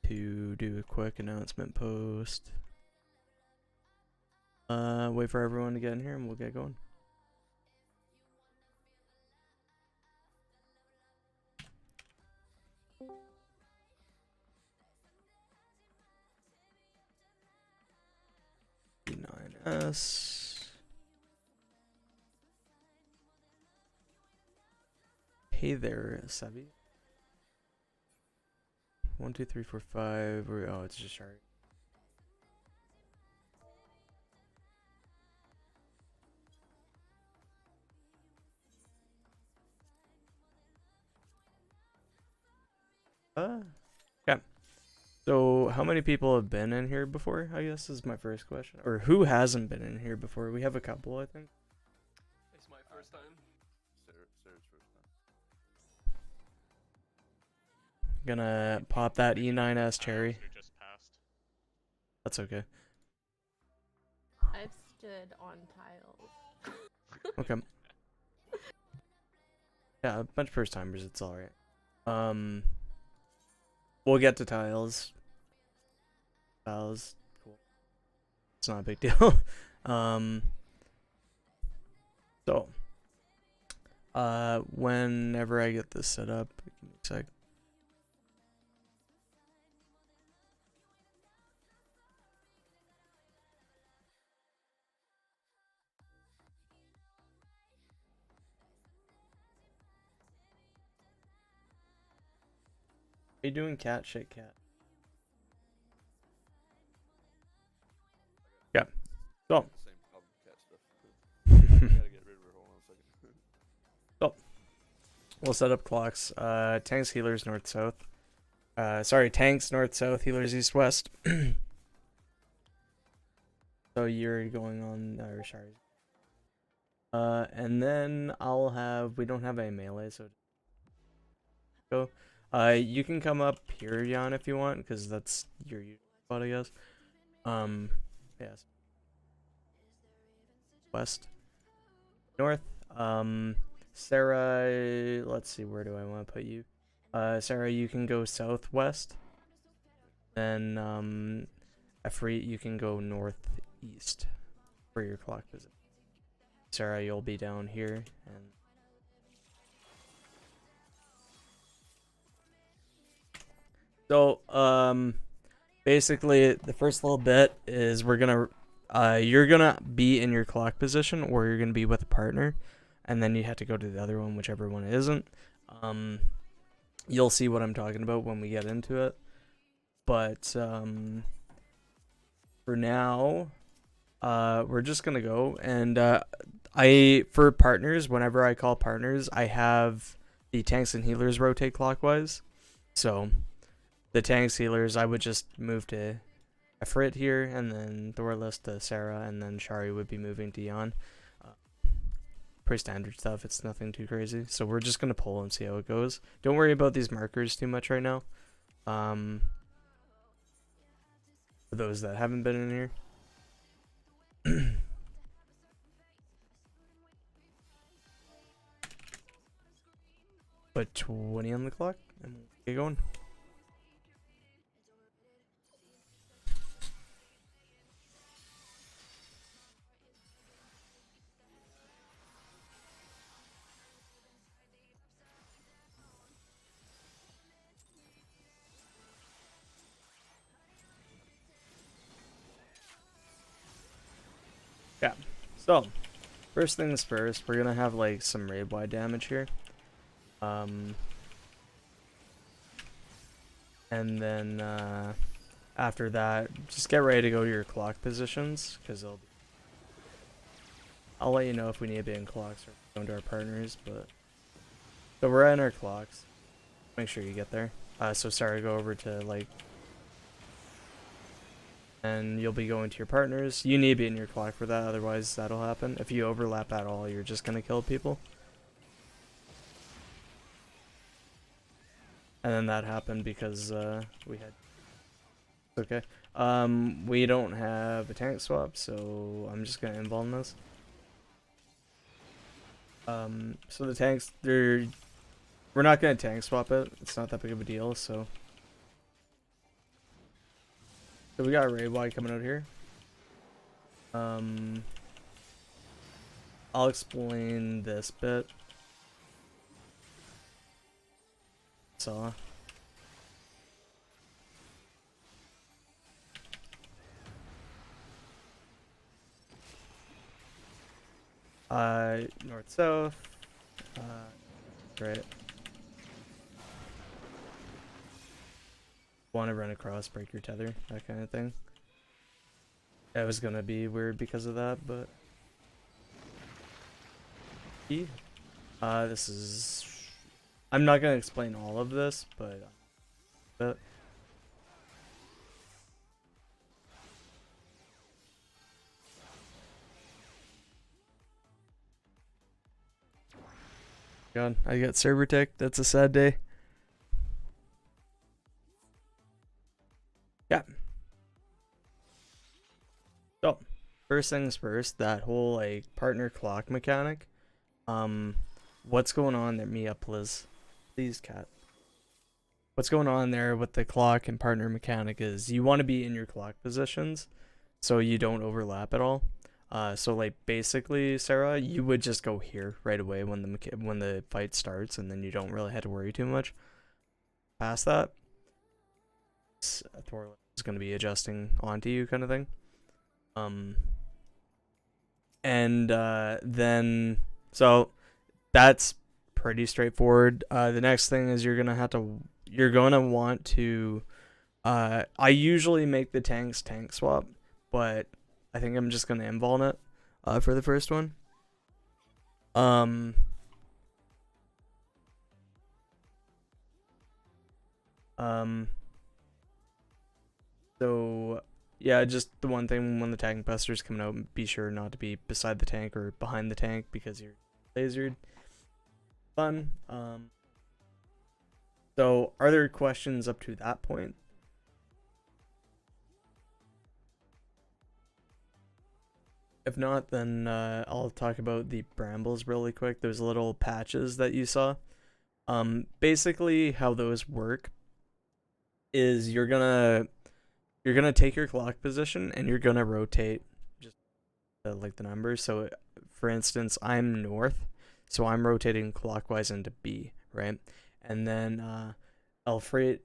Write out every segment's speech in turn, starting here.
to do a quick announcement post. Wait for everyone to get in here and we'll get going. E9S. Hey there, Sabi. 1, 2, 3, 4, 5. Oh, it's just Shari. Okay. So, how many people have been in here before? I guess is my first question. Or who hasn't been in here before? We have a couple, I think. It's my first time. Sarah's first time. Gonna pop that E9S cherry. Just passed. That's okay. I've stood on tiles. Okay. Yeah, a bunch of first timers. It's all right. We'll get to tiles. Tiles, cool. It's not a big deal. So, whenever I get this set up, give me a sec. Are you doing cat shit, cat? Yeah. So. Same problem, cat stuff. I gotta get rid of her. Hold on a second. So. We'll set up clocks. Tanks, healers, north, south. Sorry, tanks, north, south, healers, east, west. So you're going on, sorry. And then I'll have, we don't have a melee, so go. You can come up here, Jan, if you want, because that's your spot, I guess. Yes. West. North. Sarah, let's see, where do I want to put you? Sarah, you can go southwest. Then, Efreet, you can go northeast for your clock visit. Sarah, you'll be down here, and so, basically, the first little bit is we're gonna, you're gonna be in your clock position, or you're gonna be with a partner, and then you have to go to the other one, whichever one it isn't. You'll see what I'm talking about when we get into it, but for now, we're just gonna go, and for partners, whenever I call partners, I have the tanks and healers rotate clockwise, so. The tanks healers, I would just move to Efrit here, and then Thorless to Sarah, and then Shari would be moving to Jan. Pretty standard stuff, it's nothing too crazy. So we're just going to pull and see how it goes. Don't worry about these markers too much right now. For those that haven't been in here. Put 20 on the clock, and we'll get going. Yeah, so first things first, we're gonna have like some raid wide damage here. And then after that, just get ready to go to your clock positions, because I'll let you know if we need to be in clocks or going to our partners, but so we're in our clocks. Make sure you get there. So sorry, go over to like, and you'll be going to your partners. You need to be in your clock for that, otherwise that'll happen. If you overlap at all, you're just gonna kill people. And then that happened because we had. Okay. We don't have a tank swap, so I'm just gonna involve this. So the tanks, we're not gonna tank swap it. It's not that big of a deal, so. So we got Ray Y coming out here. I'll explain this bit. So. North south. Right. Want to run across, break your tether, that kind of thing. It was gonna be weird because of that, but this is. I'm not gonna explain all of this, but God, I got server tech. That's a sad day. Yeah. So, first things first, that whole like partner clock mechanic. What's going on there? Me up, Liz. Please, cat. What's going on there with the clock and partner mechanic is you want to be in your clock positions so you don't overlap at all. So like basically, Sarah, you would just go here right away when the fight starts, and then you don't really have to worry too much past that. Thor is going to be adjusting onto you, kind of thing. And then so that's pretty straightforward. The next thing is you're gonna want to. I usually make the tanks tank swap, but I think I'm just gonna invuln it for the first one. So yeah, just the one thing when the tank buster's coming out, be sure not to be beside the tank or behind the tank because you're lasered. Fun. So are there questions up to that point? If not, then I'll talk about the brambles really quick. Those little patches that you saw. Basically how those work is you're gonna take your clock position and you're gonna rotate just like the numbers. So for instance, I'm north, so I'm rotating clockwise into B, right? And then Efreet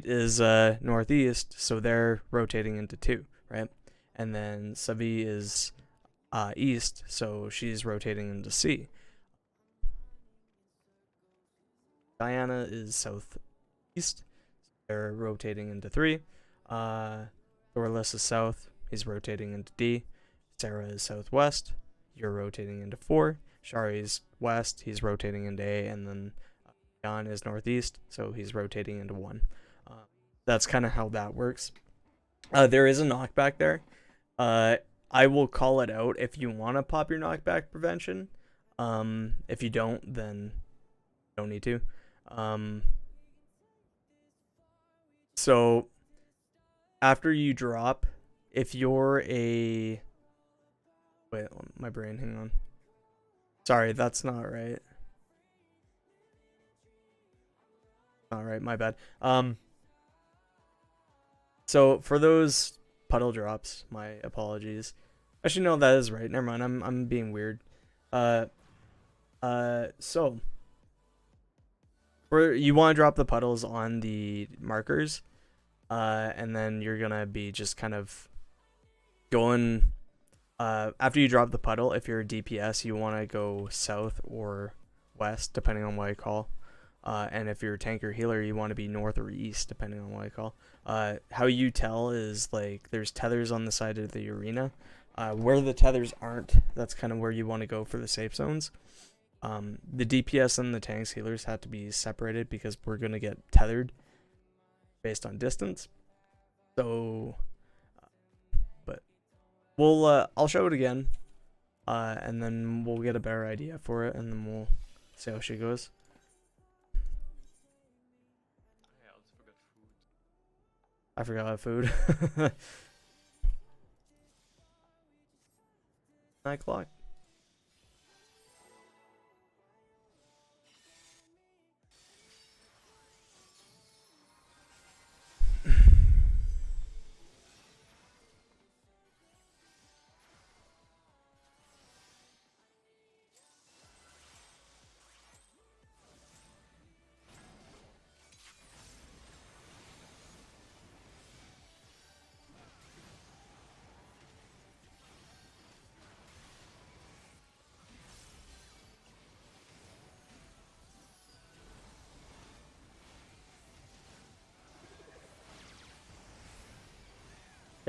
is northeast, so they're rotating into 2, right? And then Savi is east, so she's rotating into C. Diana is southeast, they're rotating into 3. Thorless is south, he's rotating into D. Sarah is southwest, you're rotating into 4. Shari's west, he's rotating into A, and then Jan is northeast, so he's rotating into 1. That's kind of how that works. There is a knockback there. I will call it out if you want to pop your knockback prevention. If you don't, then you don't need to. So after you drop, if you're a... Wait, my brain, hang on. Sorry, that's not right. All right, my bad. So for those puddle drops, my apologies. Actually, no, that is right. Never mind. I'm being weird. So you want to drop the puddles on the markers, and then you're gonna be just kind of going. After you drop the puddle, if you're a DPS, you want to go south or west, depending on what I call. And if you're a tank or healer, you want to be north or east, depending on what I call. How you tell is like there's tethers on the side of the arena. Where the tethers aren't, that's kind of where you want to go for the safe zones. The DPS and the tanks healers have to be separated because we're going to get tethered based on distance. So, but I'll show it again, and then we'll get a better idea for it, and then we'll see how she goes. Yeah, I also forgot food. I forgot food. 9 o'clock.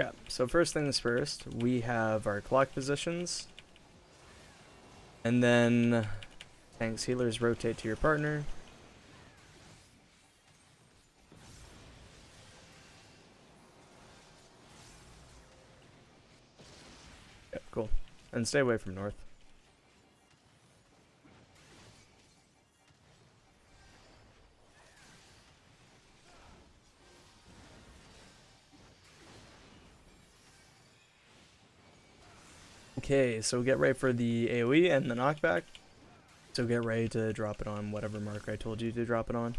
Yeah, so first things first, we have our clock positions. And then tanks, healers rotate to your partner. Yeah, cool. And stay away from north. Okay, so get ready for the AoE and the knockback. So get ready to drop it on whatever mark I told you to drop it on.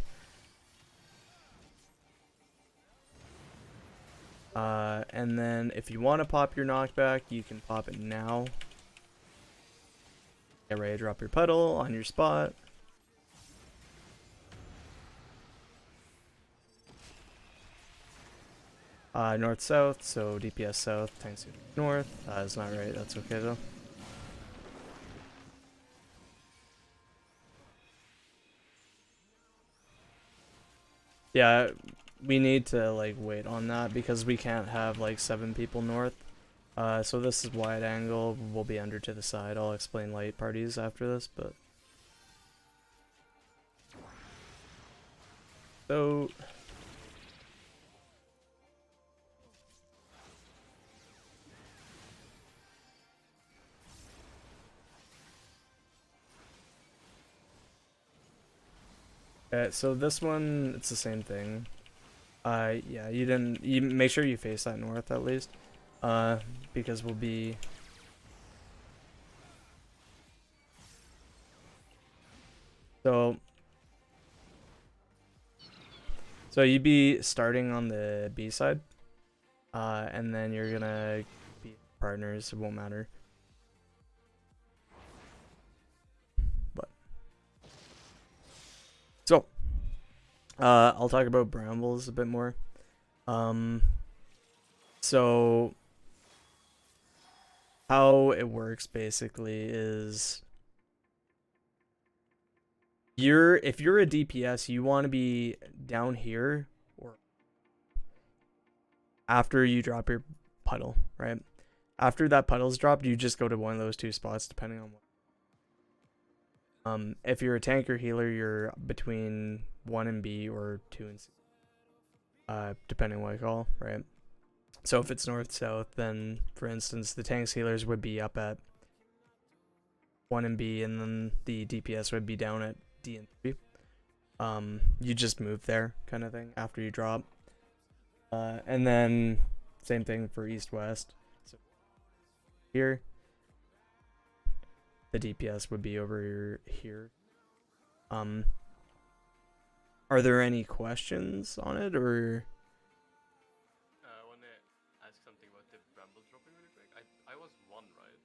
And then if you want to pop your knockback, you can pop it now. Get ready to drop your puddle on your spot. North-south, so DPS south, tanks north. That's not right, that's okay though. Yeah, we need to like wait on that because we can't have like 7 people north. So this is wide angle, we'll be under to the side. I'll explain light parties after this, but so so this one, it's the same thing. Yeah, you make sure you face that north at least. Because we'll be... So you'd be starting on the B side. And then you're gonna be partners, it won't matter. So, I'll talk about brambles a bit more. So how it works basically is if you're a DPS, you want to be down here or after you drop your puddle, right? After that puddle's dropped, you just go to one of those 2 spots depending on what. If you're a tank or healer, you're between 1 and B or 2 and C. Depending on what I call, right? So if it's north-south, then for instance, the tanks healers would be up at 1 and B, and then the DPS would be down at D and 3. You just move there, kind of thing, after you drop. And then same thing for east-west. So here, the DPS would be over here. Are there any questions on it, or? I want to ask something about the bramble dropping really quick. I was 1, right?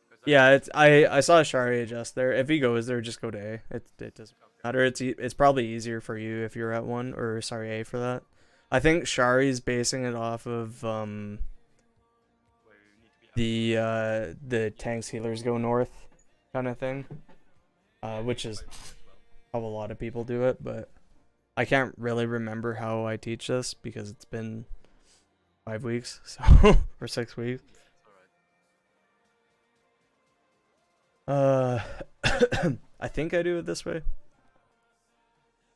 'Cause Yeah, I saw Shari adjust there. If he goes there, just go to A. It doesn't matter. It's probably easier for you if you're at 1, or sorry, A for that. I think Shari's basing it off of where you need to be the tanks healers go north kind of thing. Which is how a lot of people do it, but I can't really remember how I teach this because it's been 5 weeks, so or 6 weeks. Alright. I think I do it this way.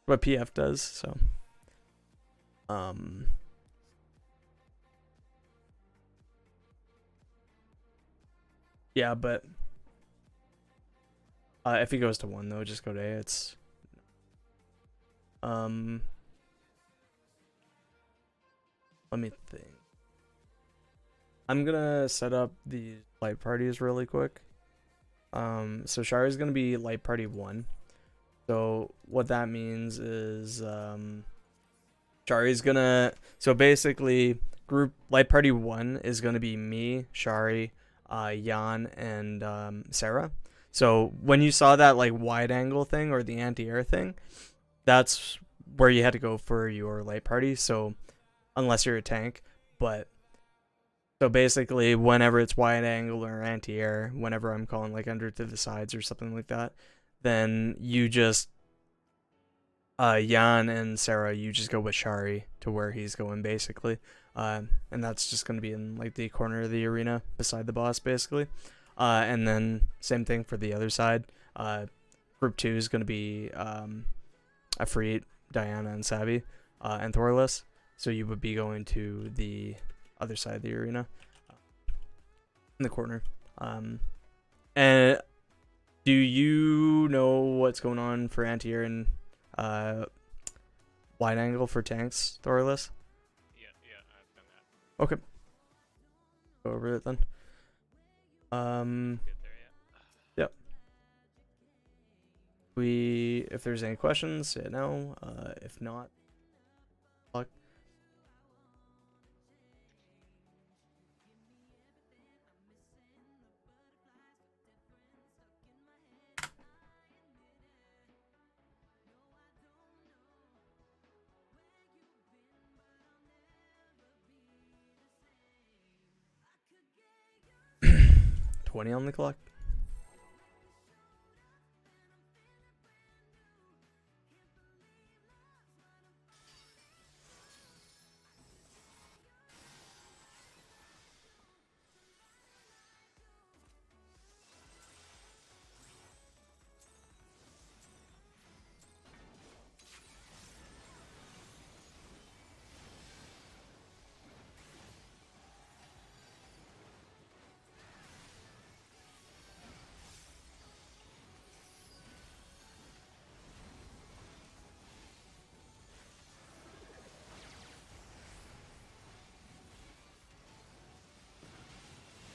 What PF does, so yeah, but if he goes to 1 though, just go to A. It's let me think. I'm gonna set up the light parties really quick. So Shari's gonna be light party 1. So what that means is Shari's gonna, so basically group light party 1 is gonna be me, Shari, Jan, and Sarah. So when you saw that like wide angle thing or the anti-air thing, that's where you had to go for your light party. So unless you're a tank, but so basically whenever it's wide angle or anti-air, whenever I'm calling like under to the sides or something like that, then you just Jan and Sarah, you just go with Shari to where he's going basically. And that's just going to be in like the corner of the arena beside the boss, basically. And then same thing for the other side. Group 2 is going to be Afreet, Diana, and Savvy, and Thorless. So you would be going to the other side of the arena, in the corner. And do you know what's going on for anti-air and wide angle for tanks, Thorless? Yeah, I've done that. Okay. Go over it then. Get there yet? If there's any questions, say it now. If not, fuck. $20 on the clock.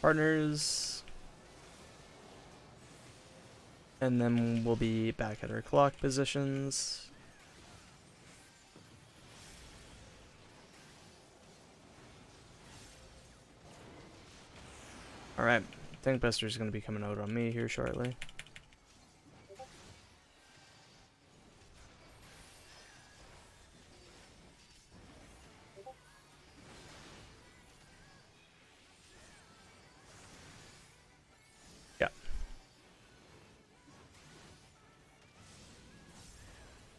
Partners. And then we'll be back at our clock positions. Alright, Tank Buster's going to be coming out on me here shortly.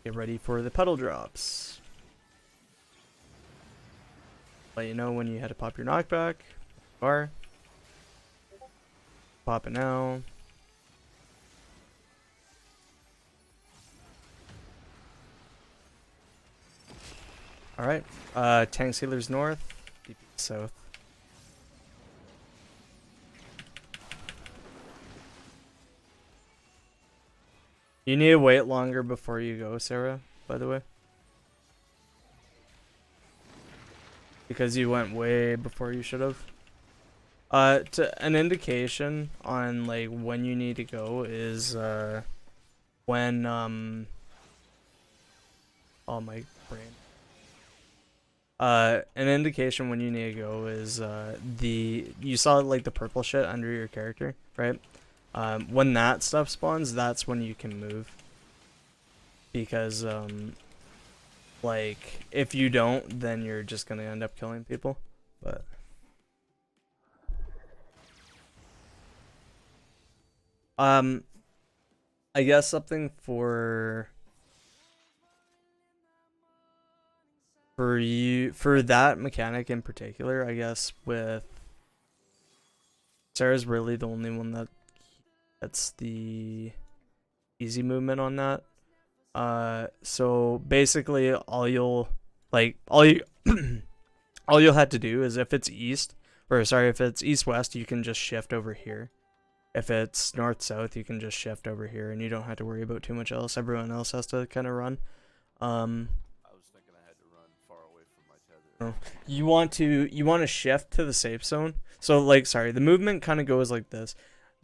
Get ready for the puddle drops. Let you know when you had to pop your knockback. Bar. Pop it now. Alright. Tank Sealers north. DP south. You need to wait longer before you go, Sarah, by the way. Because you went way before you should have. An indication on like when you need to go is when oh my brain. An indication when you need to go is you saw like the purple shit under your character, right? When that stuff spawns, that's when you can move. Because like if you don't, then you're just gonna end up killing people. But I guess something for you, for that mechanic in particular, I guess with Sarah's really the only one that's the easy movement on that. So basically all you'll have to do is if it's east-west, you can just shift over here. If it's north-south, you can just shift over here, and you don't have to worry about too much else. Everyone else has to kind of run. I was thinking I had to run far away from my tether. You want to shift to the safe zone. So the movement kind of goes like this.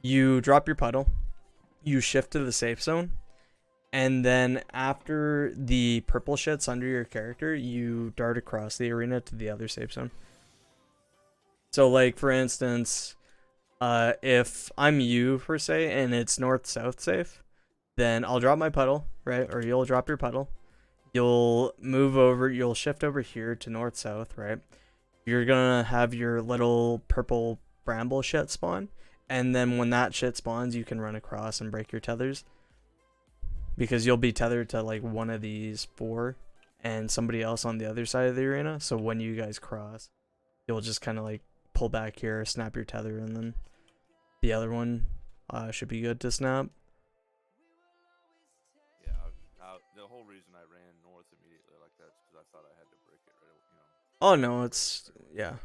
You drop your puddle, you shift to the safe zone, and then after the purple shit's under your character, you dart across the arena to the other safe zone. So like for instance, if I'm you per se and it's north-south safe, then I'll drop my puddle, right? Or you'll drop your puddle. You'll move over, you'll shift over here to north-south, right? You're gonna have your little purple bramble shit spawn, and then when that shit spawns, you can run across and break your tethers. Because you'll be tethered to like one of these four and somebody else on the other side of the arena. So when you guys cross, you'll just kind of like pull back here, snap your tether, and then the other one should be good to snap. Yeah, the whole reason I ran north immediately like that is because I thought I had to break it right, you know. Oh no, it's yeah,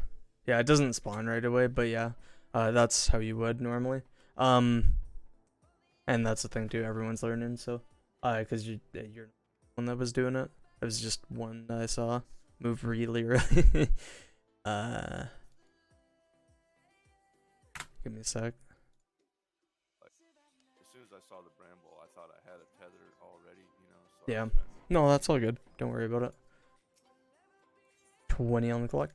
it doesn't spawn right away, but yeah, that's how you would normally. And that's the thing too. Everyone's learning, so because you're the one that was doing it. It was just one that I saw move really, really. Give me a sec. Like, as soon as I saw the bramble, I thought I had a tether already, you know. So Yeah. I was trying to- No, that's all good. Don't worry about it. 20 on the clock.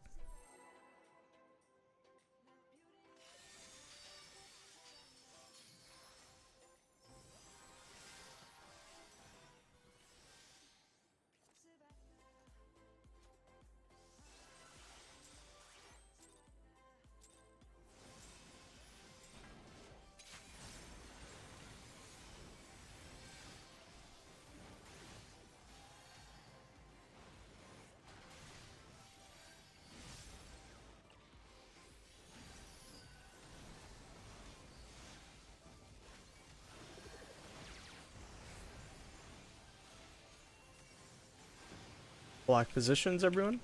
Block positions, everyone.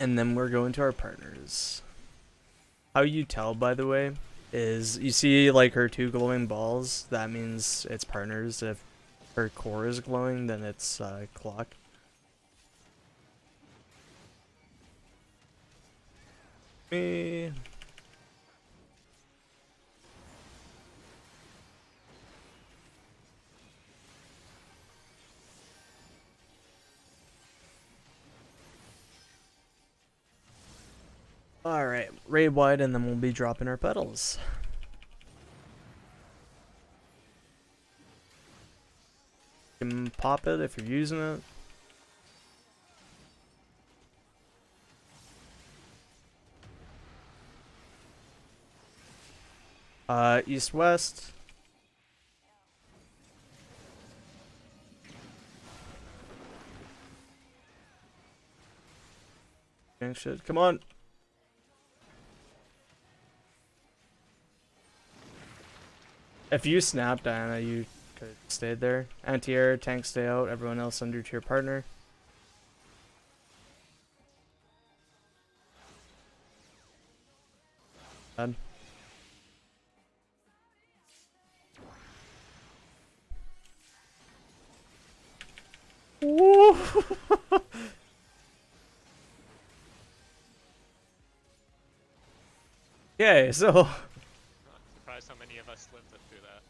And then we're going to our partners. How you tell, by the way, is you see like her 2 glowing balls. That means it's partners. If her core is glowing, then it's clock. Me. Alright, raid wide, and then we'll be dropping our petals. You can pop it if you're using it. East west. Shit, come on. If you snap, Diana, you could have stayed there. Anti-air, tank stay out, everyone else under to your partner. Bad. Woo! Okay, so I'm surprised how many of us lived through that.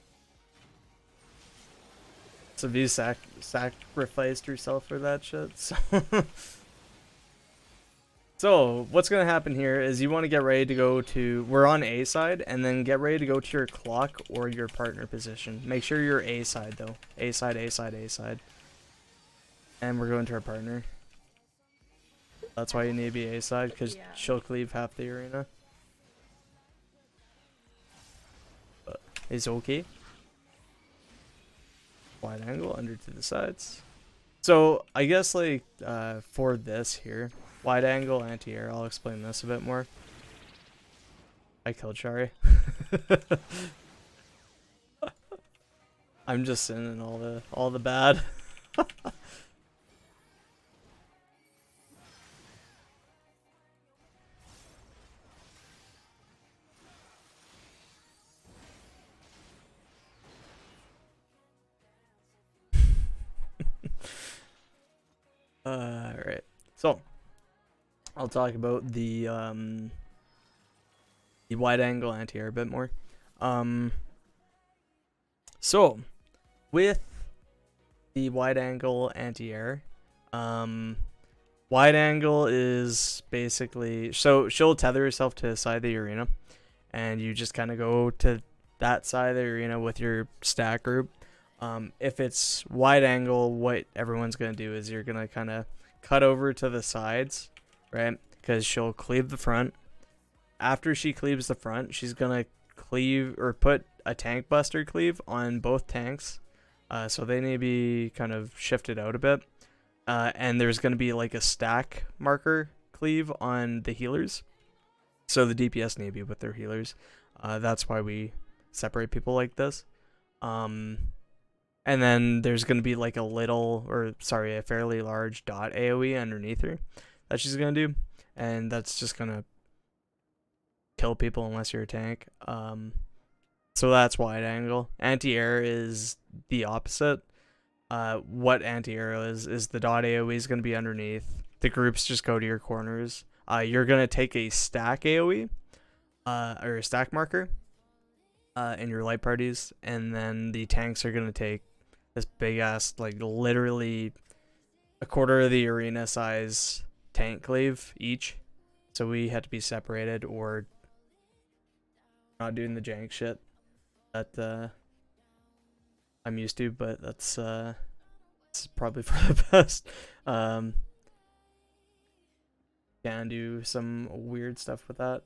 so you sacrificed yourself for that shit. So so what's gonna happen here is you want to get ready to go to, we're on A side, and then get ready to go to your clock or your partner position. Make sure you're A side though. A side, A side, A side. And we're going to our partner. That's why you need to be A side, because Yeah. she'll cleave half the arena. But it's okay. Wide angle, under to the sides. So I guess like for this here, wide angle, anti-air, I'll explain this a bit more. I killed Shari. I'm just sending all the bad. Alright. So I'll talk about the wide angle anti-air a bit more. So with the wide angle anti-air, wide angle is basically, so she'll tether herself to the side of the arena, and you just kind of go to that side of the arena with your stack group. If it's wide angle, what everyone's going to do is you're going to kind of cut over to the sides, right? Because she'll cleave the front. After she cleaves the front, she's going to cleave or put a tank buster cleave on both tanks. So they need to be kind of shifted out a bit. and there's gonna be like a stack marker cleave on the healers. So the DPS need to be with their healers. That's why we separate people like this. And then there's gonna be like a fairly large dot AoE underneath her that she's gonna do, and that's just gonna kill people unless you're a tank. So that's wide angle. Anti-air is the opposite. What anti-air is the dot AoE is gonna be underneath. The groups just go to your corners. You're gonna take a stack AoE, or a stack marker, in your light parties, and then the tanks are gonna take this big ass, like literally a quarter of the arena size tank cleave each. So we had to be separated or not doing the jank shit that I'm used to, but that's it's probably for the best. Can do some weird stuff with that.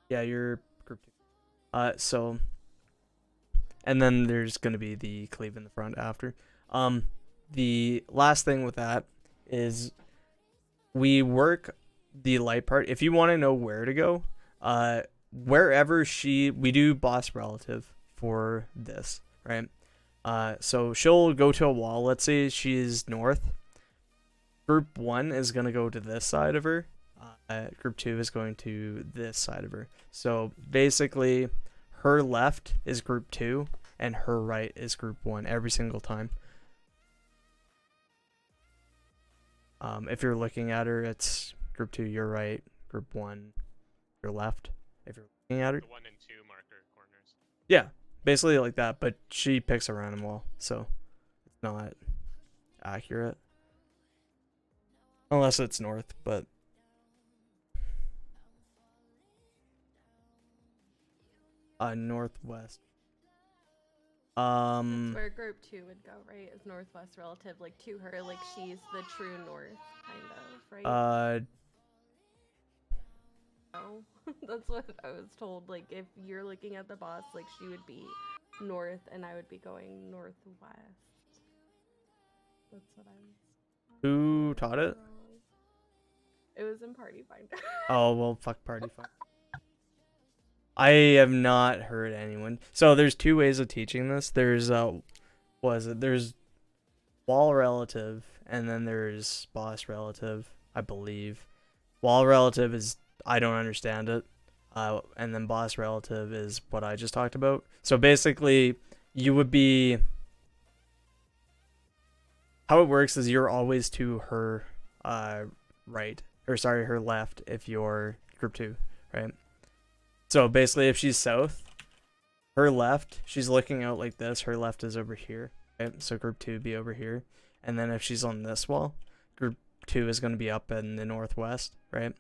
You're group 2. So and then there's gonna be the cleave in the front after. The last thing with that is we work the light part. If you want to know where to go, wherever we do boss relative for this, right? So she'll go to a wall. Let's say she's north. Group 1 is gonna go to this side of her. Group 2 is going to this side of her. So basically, her left is group 2 and her right is group 1 every single time. If you're looking at her, it's group 2 your right, group 1 your left. If you're looking at her, The 1 and 2 marker corners. yeah, basically like that. But she picks a random wall, so it's not accurate unless it's north. But northwest. That's where group 2 would go, right? Is northwest relative, like to her, like she's the true north, kind of, right? No, that's what I was told. Like if you're looking at the boss, like she would be north, and I would be going northwest. That's what I was. Who taught it? It was in Party Finder. Oh, well, fuck Party Finder. I have not heard anyone. So there's two ways of teaching this. There's there's wall relative, and then there's boss relative, I believe. Wall relative is I don't understand it. And then boss relative is what I just talked about. So basically, you would be how it works is you're always to her right, or sorry, her left if you're group 2, right? So basically, if she's south, her left, she's looking out like this. Her left is over here, right? So group 2 would be over here. And then if she's on this wall, group 2 is going to be up in the northwest, right?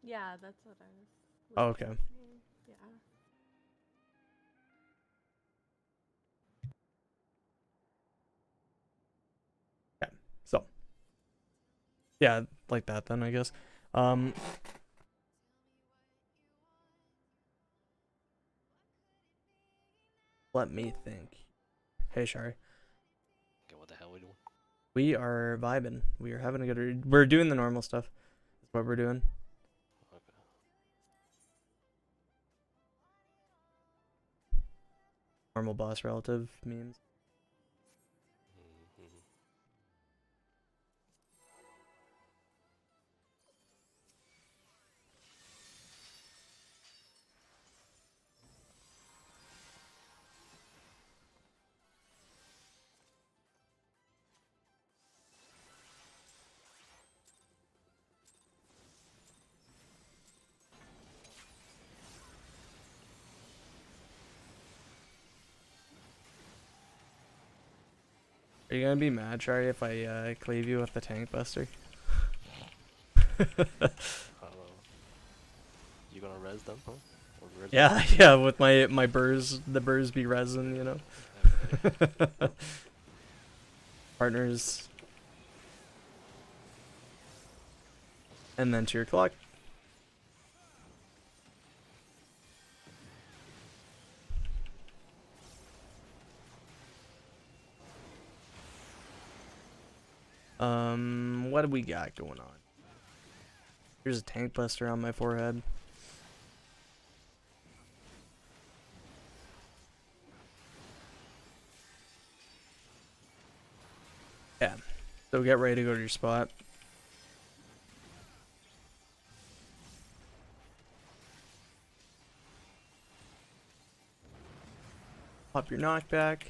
Yeah, that's what I was. Oh, okay. Yeah. Okay. So, yeah, like that then, I guess. Let me think. Hey, Shari. Okay, what the hell are we doing? We are vibing. We are having a we're doing the normal stuff. That's what we're doing. Okay. Normal boss relative memes. Mm-hmm. Are you gonna be mad, Shari, if I cleave you with the tank buster? I don't know. You gonna res them, huh? Or res Yeah, them? yeah, with my burrs, the burrs be resin, you know. Okay. Partners. And then to your clock. What do we got going on? Here's a tank buster on my forehead. Yeah. So get ready to go to your spot. Pop your knockback.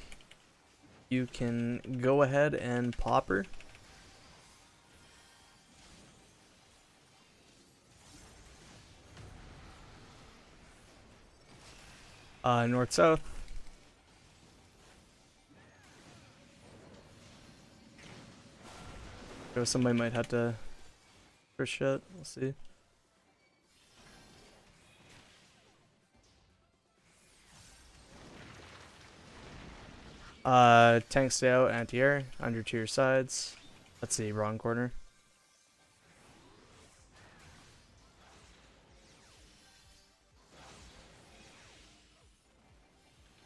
You can go ahead and pop her. North south. So somebody might have to for shit. We'll see. Tank stay out, anti-air, under to your sides. Let's see, wrong corner.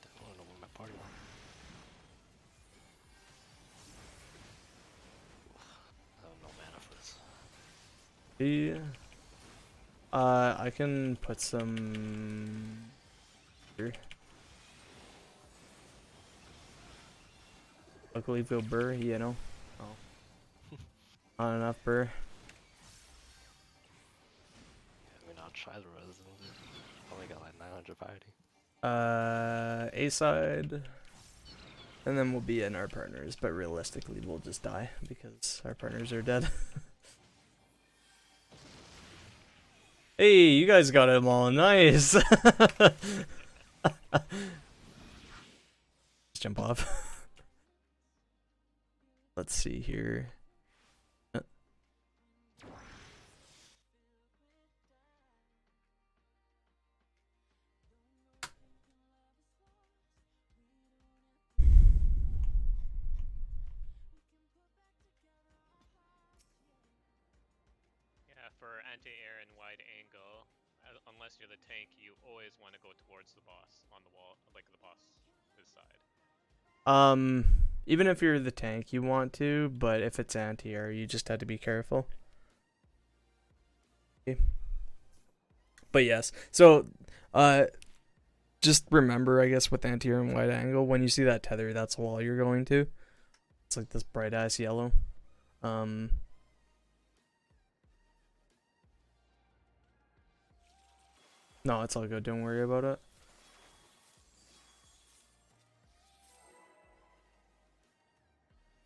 I don't know where my party are. I have no mana for this. Yeah. I can put some here. Luckily, feel burr, you know. Oh, not enough burr. I mean, I'll try the res. Only got like 900 piety. A side, and then we'll be in our partners. But realistically, we'll just die because our partners are dead. Hey, you guys got them all nice. Just jump off. Let's see here. Yeah, for anti-air and wide angle, unless you're the tank, you always want to go towards the boss on the wall, like the boss his side. Even if you're the tank, you want to, but if it's anti-air, you just have to be careful. Okay. But yes, so just remember, I guess, with anti-air and wide angle, when you see that tether, that's the wall you're going to. It's like this bright ass yellow. No, it's all good. Don't worry about it.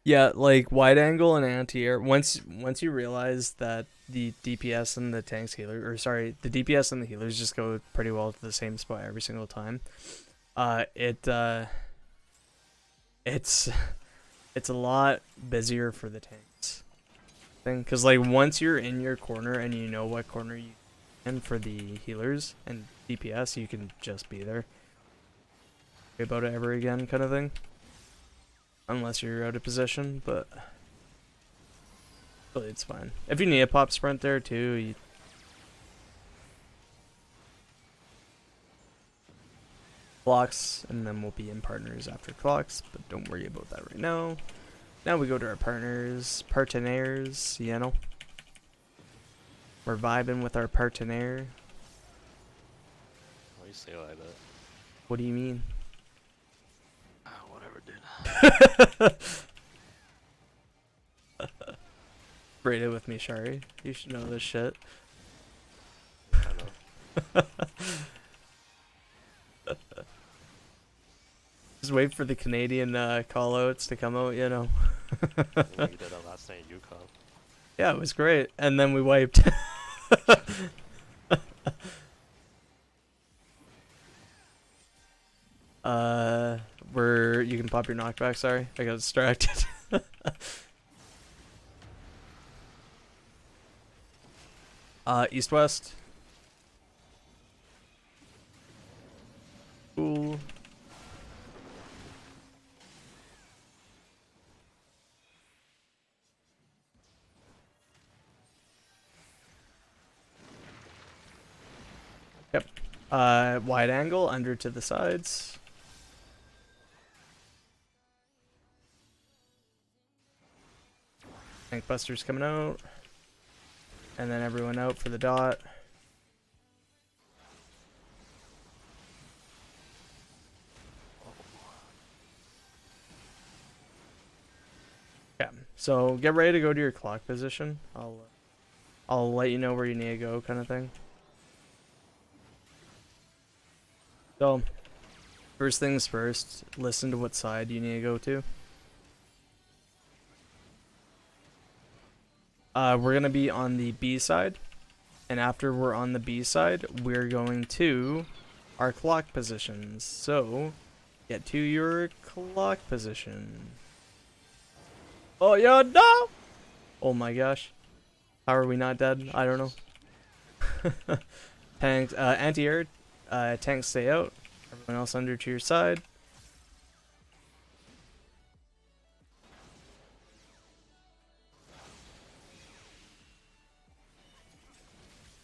Yeah, like wide angle and anti-air. Once you realize that the DPS and the tanks healer, or sorry, the DPS and the healers just go pretty well to the same spot every single time. It's a lot busier for the tanks thing, because like once you're in your corner and you know what corner you in for the healers and DPS, you can just be there. Worry about it ever again, kind of thing. Unless you're out of position, but really it's fine. If you need a pop sprint there too, you clocks, and then we'll be in partners after clocks, but don't worry about that right now. Now we go to our partners, partenaires, you know. We're vibing with our partenaire. Why you say it like that? What do you mean? Whatever, dude. Braid with me, Shari. You should know this shit. I know. Just wait for the Canadian call-outs to come out, you know. You did that last night in Yukon. Yeah, it was great. And then we wiped. You can pop your knockback, sorry. I got distracted. East-west. Cool. Yep. Wide angle, under to the sides. Tank Buster's coming out. And then everyone out for the dot. Yeah, so get ready to go to your clock position. I'll let you know where you need to go, kind of thing. So, first things first, listen to what side you need to go to. We're gonna be on the B side, and after we're on the B side, we're going to our clock positions. So, get to your clock position. Oh yeah, no! Oh my gosh. How are we not dead? I don't know. Tanks, anti-air, tanks stay out. Everyone else under to your side.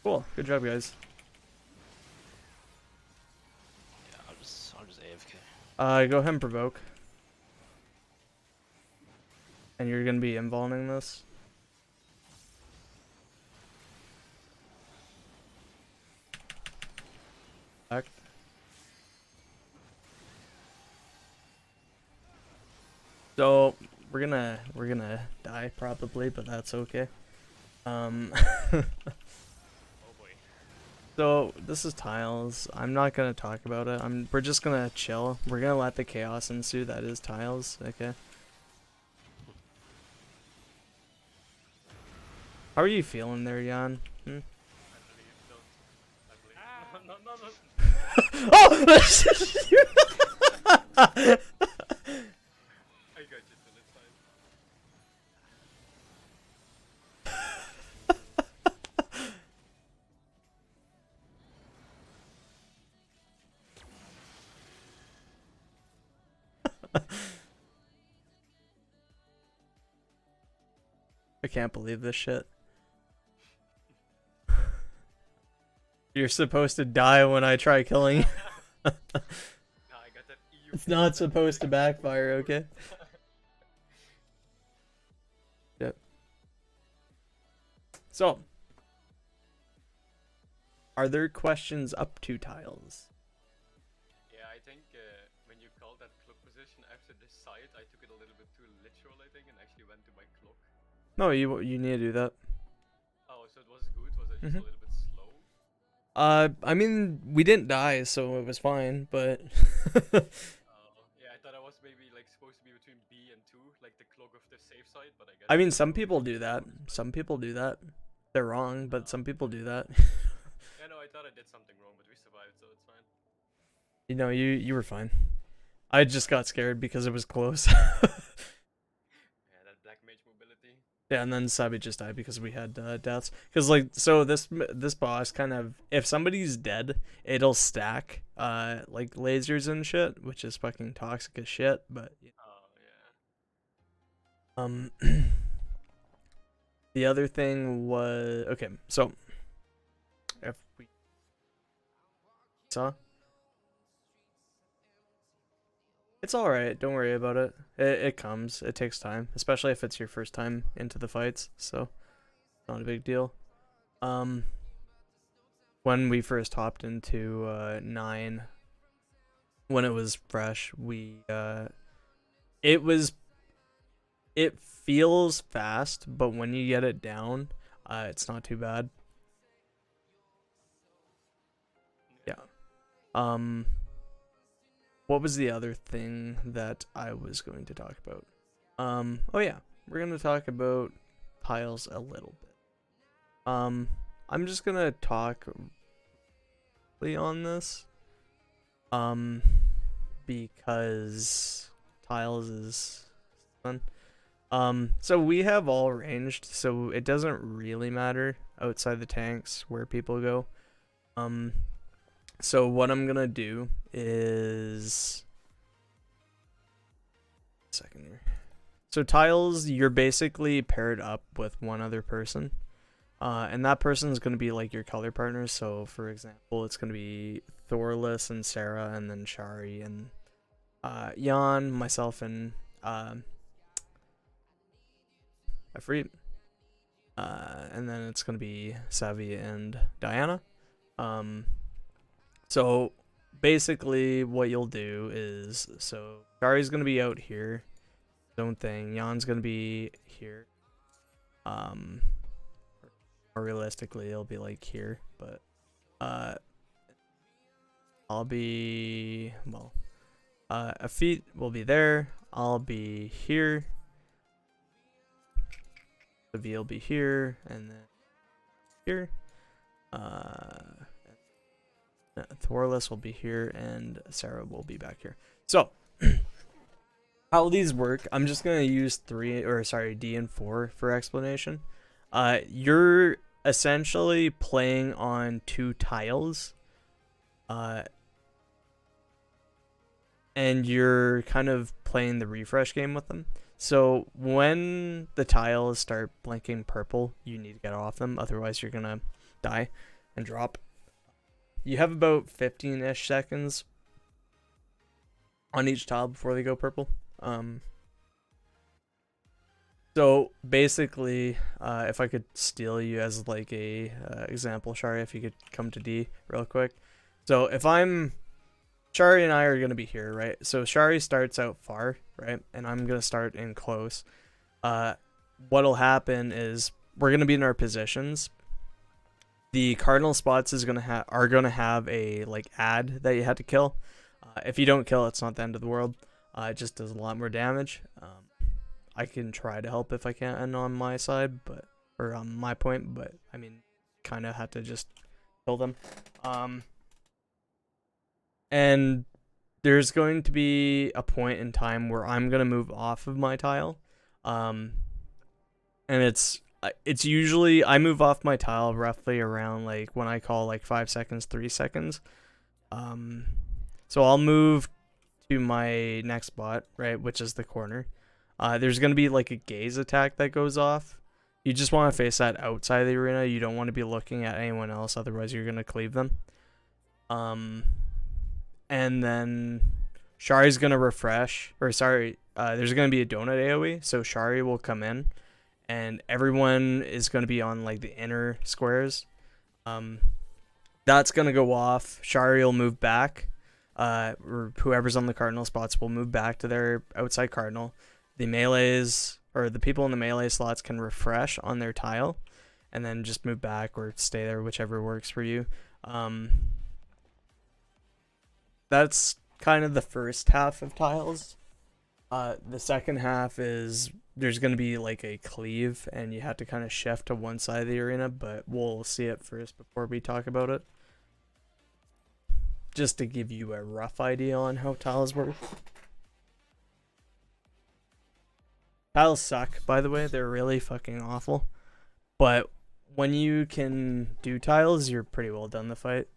Cool. Good job, guys. Yeah, I'll just AFK. Go ahead and provoke. And you're gonna be involving this. Back. So we're gonna die probably, but that's okay. Oh boy. So this is tiles. I'm not gonna talk about it. We're just gonna chill. We're gonna let the chaos ensue. That is tiles. Okay. How are you feeling there, Jan? Hmm? I believe. No. Oh! I got you till it's fine. I can't believe this shit. You're supposed to die when I try killing you. Nah, I got that EU. It's not supposed to backfire, okay? Yep. So, are there questions up to tiles? Yeah, I think when you called that clock position after this side, I took it a little bit too literal, I think, and actually went to my clock. No, you need to do that. Oh, so it was good? Was I just Mhm. a little bit slow? I mean, we didn't die, so it was fine, but Yeah, I thought I was maybe like supposed to be between B and 2, like the clock of the safe side, but I guess. I mean, it's some probably people not do that. close, but- Some people do that. They're wrong, but some people do that. Yeah, no, I thought I did something wrong, but we survived, so it's fine. You know, you were fine. I just got scared because it was close. Yeah, that black mage mobility. Yeah, and then Sabi just died because we had deaths. Because like, so this boss kind of, if somebody's dead, it'll stack like lasers and shit, which is fucking toxic as shit. But Oh, yeah. the other thing was okay. So if we saw, it's all right. Don't worry about it. It comes. It takes time, especially if it's your first time into the fights. So not a big deal. When we first hopped into 9, when it was fresh, it feels fast, but when you get it down, it's not too bad. Yeah. What was the other thing that I was going to talk about? Oh yeah, we're gonna talk about tiles a little bit. I'm just gonna talk on this. Because tiles is fun. So we have all ranged, so it doesn't really matter outside the tanks where people go. So what I'm gonna do is second here. So tiles, you're basically paired up with one other person. And that person is going to be like your color partner. So, for example, it's going to be Thorless and Sarah, and then Shari and Jan, myself, and Ifrit. And then it's gonna be Savvy and Diana. So basically what you'll do is, so Shari's gonna be out here, his own thing. Jan's gonna be here. More realistically, it'll be like here, but I'll be, well, Afit will be there. I'll be here. The V will be here, and then here. Thorless will be here, and Sarah will be back here. So, how these work, I'm just gonna use D and 4 for explanation. You're essentially playing on 2 tiles, and you're kind of playing the refresh game with them. So when the tiles start blinking purple, you need to get off them, otherwise you're gonna die and drop. You have about 15-ish seconds on each tile before they go purple. So basically, if I could steal you as like a example, Shari, if you could come to D real quick. So if Shari and I are going to be here, right? So Shari starts out far, right? And I'm going to start in close. What'll happen is we're going to be in our positions. The cardinal spots are going to have a like ad that you had to kill. If you don't kill, it's not the end of the world. It just does a lot more damage. I can try to help if I can on my side, or on my point, but I mean, kind of have to just kill them. And there's going to be a point in time where I'm going to move off of my tile. And it's usually, I move off my tile roughly around like when I call like 5 seconds, 3 seconds. So I'll move to my next spot, right, which is the corner. There's going to be like a gaze attack that goes off. You just want to face that outside the arena. You don't want to be looking at anyone else, otherwise you're going to cleave them. And then Shari's going to refresh, there's going to be a donut AoE, so Shari will come in, and everyone is going to be on like the inner squares. That's going to go off. Shari will move back, or whoever's on the cardinal spots will move back to their outside cardinal. The melees, or the people in the melee slots, can refresh on their tile, and then just move back or stay there, whichever works for you. That's kind of the first half of tiles. The second half is there's going to be like a cleave, and you have to kind of shift to one side of the arena, but we'll see it first before we talk about it. Just to give you a rough idea on how tiles work. Tiles suck, by the way. They're really fucking awful. But when you can do tiles, you're pretty well done the fight.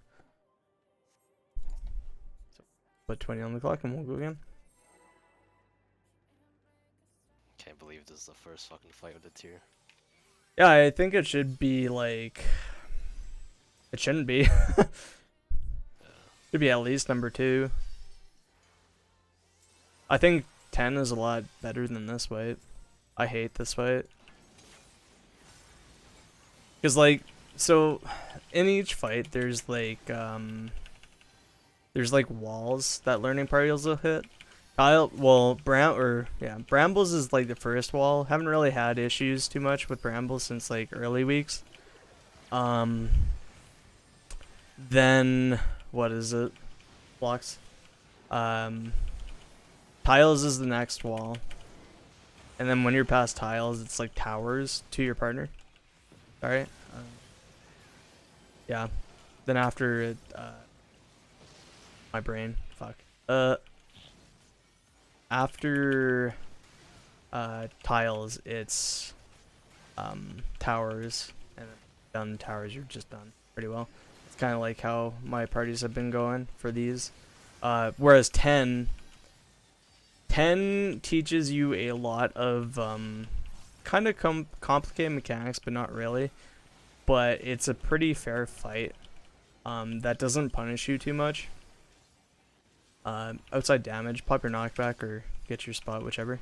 So put 20 on the clock and we'll go again. Can't believe this is the first fucking fight with the tier. Yeah, I think it should be like... It shouldn't be. Should be at least number 2. I think 10 is a lot better than this fight. I hate this fight. Because, like, so, in each fight, there's, like walls that learning parties will hit. Brambles is, like, the first wall. Haven't really had issues too much with Brambles since, like, early weeks. Then, what is it? Blocks. Tiles is the next wall. And then when you're past tiles, it's like towers to your partner. Alright? Yeah. Then after it, my brain. Fuck. After tiles, it's towers. And then done towers, you're just done pretty well. It's kind of like how my parties have been going for these. Whereas 10 teaches you a lot of kind of complicated mechanics, but not really. But it's a pretty fair fight that doesn't punish you too much. Outside damage, pop your knockback or get your spot, whichever.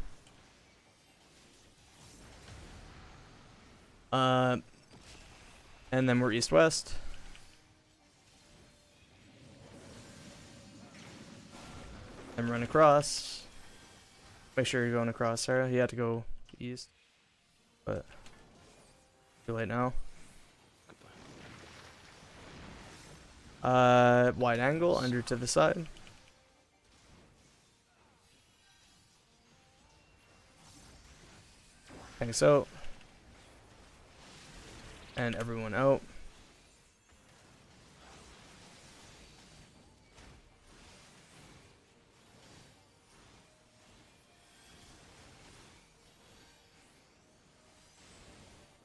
And then we're east-west. And run across. Make sure you're going across, Sarah. You have to go east. But too late now. Wide angle, under to the side. Tanks out. And everyone out.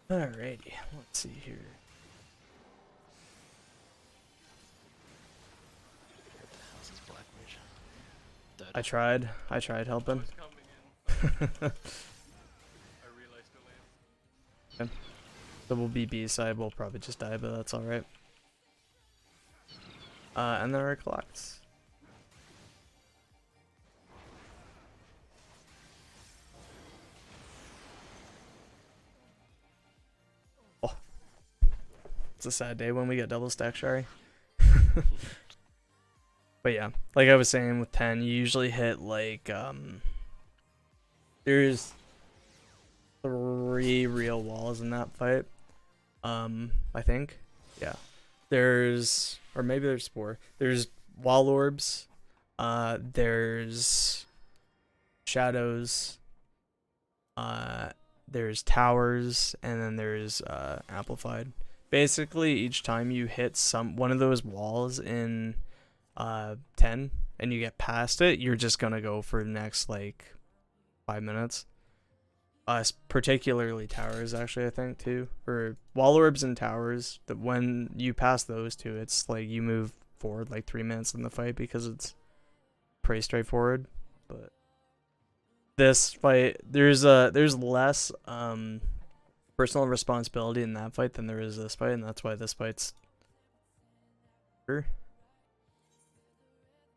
Alrighty, let's see here. How's this black mage? Dead. I tried I helping. was coming in. I realized too late. So we'll be B side, we'll probably just die, but that's alright. And then our clocks. Oh. It's a sad day when we get double stack Shari. But yeah, like I was saying with 10, you usually hit like there's 3 real walls in that fight. I think. Yeah. There's, or maybe there's 4. There's wall orbs, there's shadows, there's towers, and then there's amplified. Basically, each time you hit one of those walls in 10 and you get past it, you're just gonna go for the next like 5 minutes. Particularly towers, actually, I think too, or wall orbs and towers. That when you pass those two, it's like you move forward like 3 minutes in the fight because it's pretty straightforward. But this fight, there's less personal responsibility in that fight than there is this fight, and that's why this fight's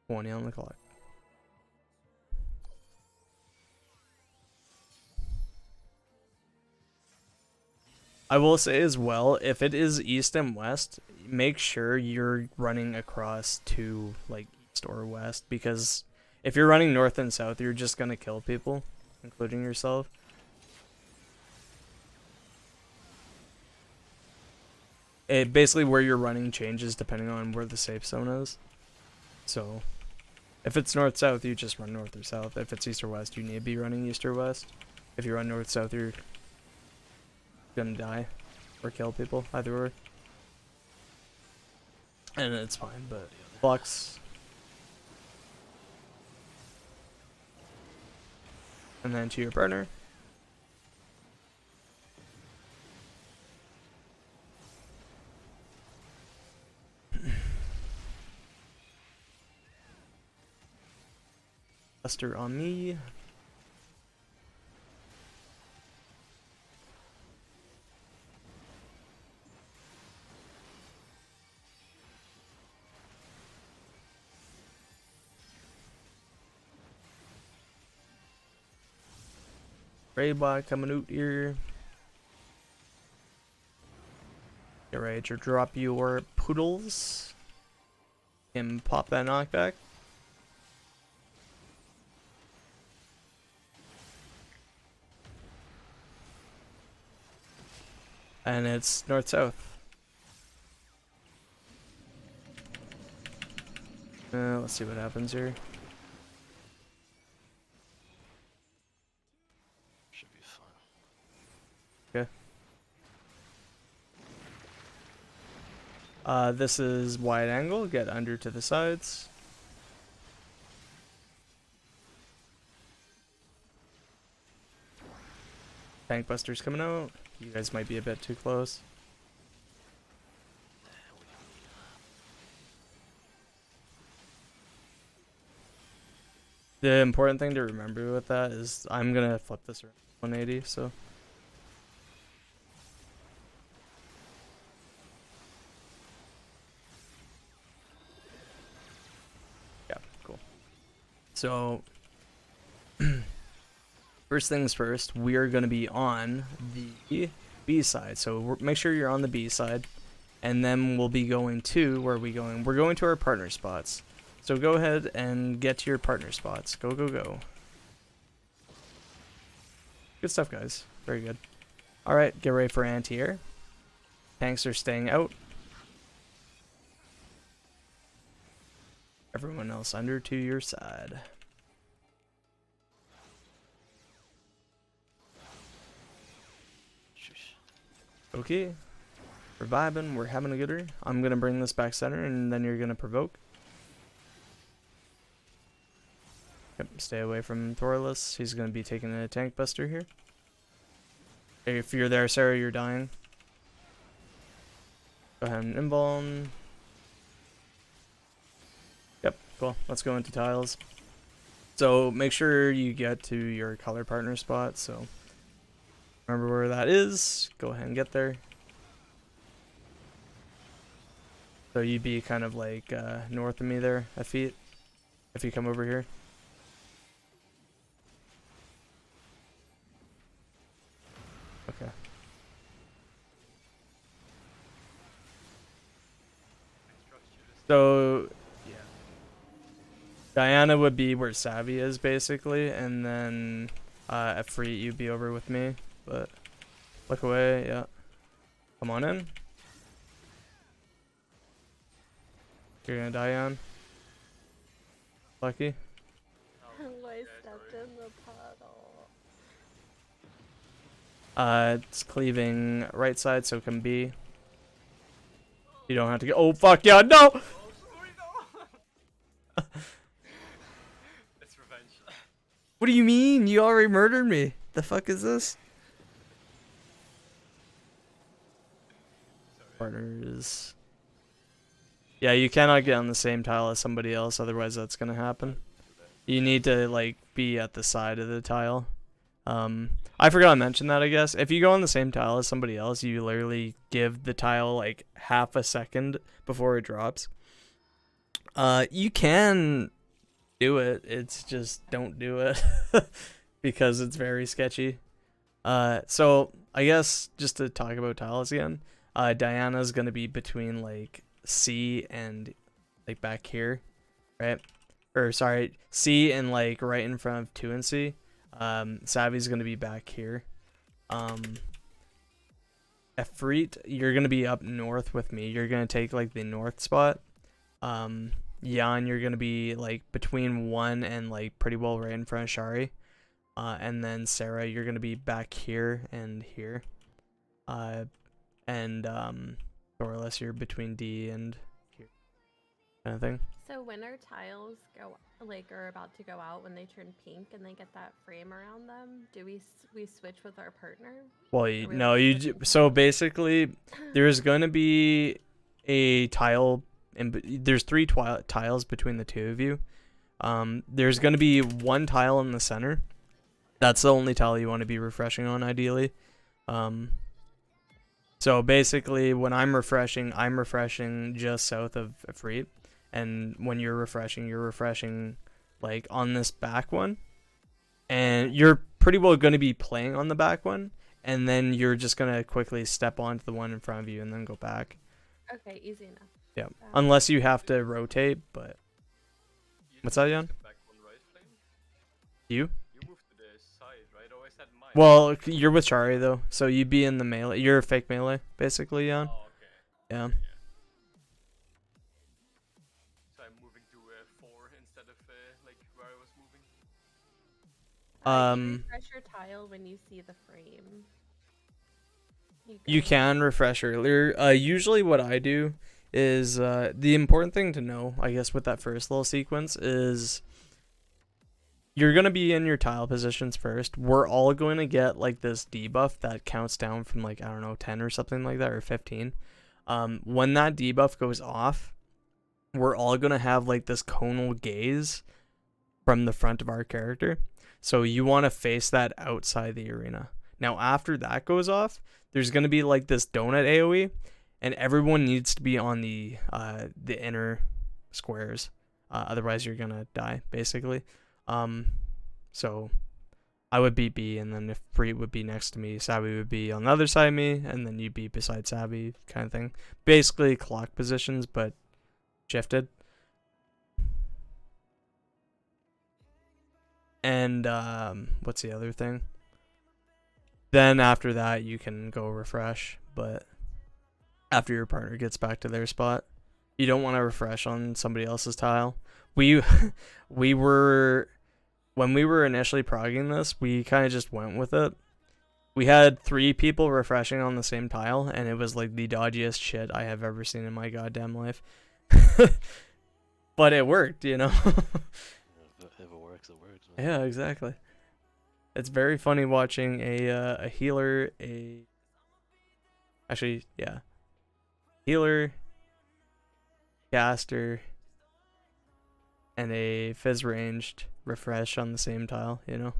20 on the clock. I will say as well, if it is east and west, make sure you're running across to like east or west, because if you're running north and south, you're just gonna kill people, including yourself. It basically where you're running changes depending on where the safe zone is. So if it's north south, you just run north or south. If it's east or west, you need to be running east or west. If you run north south, you're gonna die or kill people, either or. And it's fine, but flux. And then to your partner. Buster on me. Raybot coming out here. Get ready to drop your poodles. And pop that knockback. And it's north-south. Let's see what happens here. Should be fun. Okay. This is wide angle. Get under to the sides. Tank busters coming out. You guys might be a bit too close. The important thing to remember with that is I'm gonna flip this around 180, so. Yeah, cool. So, first things first, we are gonna be on the B side. So make sure you're on the B side. And then we'll be going to, where are we going? We're going to our partner spots. So go ahead and get to your partner spots. Go, go, go. Good stuff, guys. Very good. Alright, get ready for anti-air. Tanks are staying out. Everyone else under to your side. Sheesh. Okay. We're vibing, we're having a gooder. I'm gonna bring this back center and then you're gonna provoke. Yep, stay away from Thorless. He's gonna be taking a tank buster here. If you're there, Sarah, you're dying. Go ahead and invuln. Yep, cool. Let's go into tiles. So make sure you get to your color partner spot. So remember where that is. Go ahead and get there. So you'd be kind of like north of me there, a feet, if you come over here. Okay. So, yeah. Diana would be where Savvy is, basically, and then Efreet, you'd be over with me, but look away, yeah. Come on in. You're gonna die on. Lucky. I stepped in the puddle. It's cleaving right side, so can be. You don't have to go. Oh fuck yeah, no! Oh, sorry, no. It's revenge. What do you mean? You already murdered me. The fuck is this? Partners. Yeah, you cannot get on the same tile as somebody else, otherwise that's gonna happen. You need to like be at the side of the tile. I forgot to mention that, I guess. If you go on the same tile as somebody else, you literally give the tile like half a second before it drops. You can do it, it's just don't do it because it's very sketchy. So I guess just to talk about tiles again, Diana's gonna be between like C and like back here, right? Or sorry, C and like right in front of 2 and C. Savvy's gonna be back here. Efreet, you're gonna be up north with me. You're gonna take like the north spot. Jan, you're gonna be like between 1 and like pretty well right in front of Shari. And then Sarah, you're gonna be back here and here. Thorless, you're between D and here, kind of thing. So when our tiles go like are about to go out, when they turn pink and they get that frame around them, do we switch with our partner? Well, Or we no, like switch so basically, there's gonna be a tile, and there's 3 tiles between the 2 of you. There's gonna be 1 tile in the center. That's the only tile you want to be refreshing on, ideally. So basically, when I'm refreshing just south of Efreet. And when you're refreshing like on this back one. And you're pretty well going to be playing on the back one. And then you're just going to quickly step onto the one in front of you and then go back. Okay, easy enough. Yeah. Unless you have to rotate, but... What's that, Jan? Back one, right, Flame? You? You moved to the side, right? Oh, I said mine. Well, you're with Shari, though. So you'd be in the melee. You're a fake melee, basically, Jan. Oh, okay. Yeah. So I'm moving to 4 instead of like where I was moving. You refresh your tile when you see the frame. You can refresh earlier. Usually what I do is, the important thing to know, I guess, with that first little sequence is you're going to be in your tile positions first. We're all going to get, like, this debuff that counts down from, like, I don't know, 10 or something like that, or 15. When that debuff goes off, we're all going to have, like, this conal gaze from the front of our character. So you want to face that outside the arena. Now, after that goes off, there's going to be, like, this donut AoE, and everyone needs to be on the inner squares. Otherwise, you're going to die, basically. So I would be B, and then if Preet would be next to me, Sabby would be on the other side of me, and then you'd be beside Sabby, kind of thing. Basically clock positions, but shifted. And what's the other thing? Then after that, you can go refresh, but after your partner gets back to their spot, you don't want to refresh on somebody else's tile. We were when we were initially progging this, we kind of just went with it. We had 3 people refreshing on the same tile, and it was like the dodgiest shit I have ever seen in my goddamn life. But it worked, you know. If it works, it works. Man. Yeah, exactly. It's very funny watching a healer, healer, caster, and a fizz ranged refresh on the same tile, you know.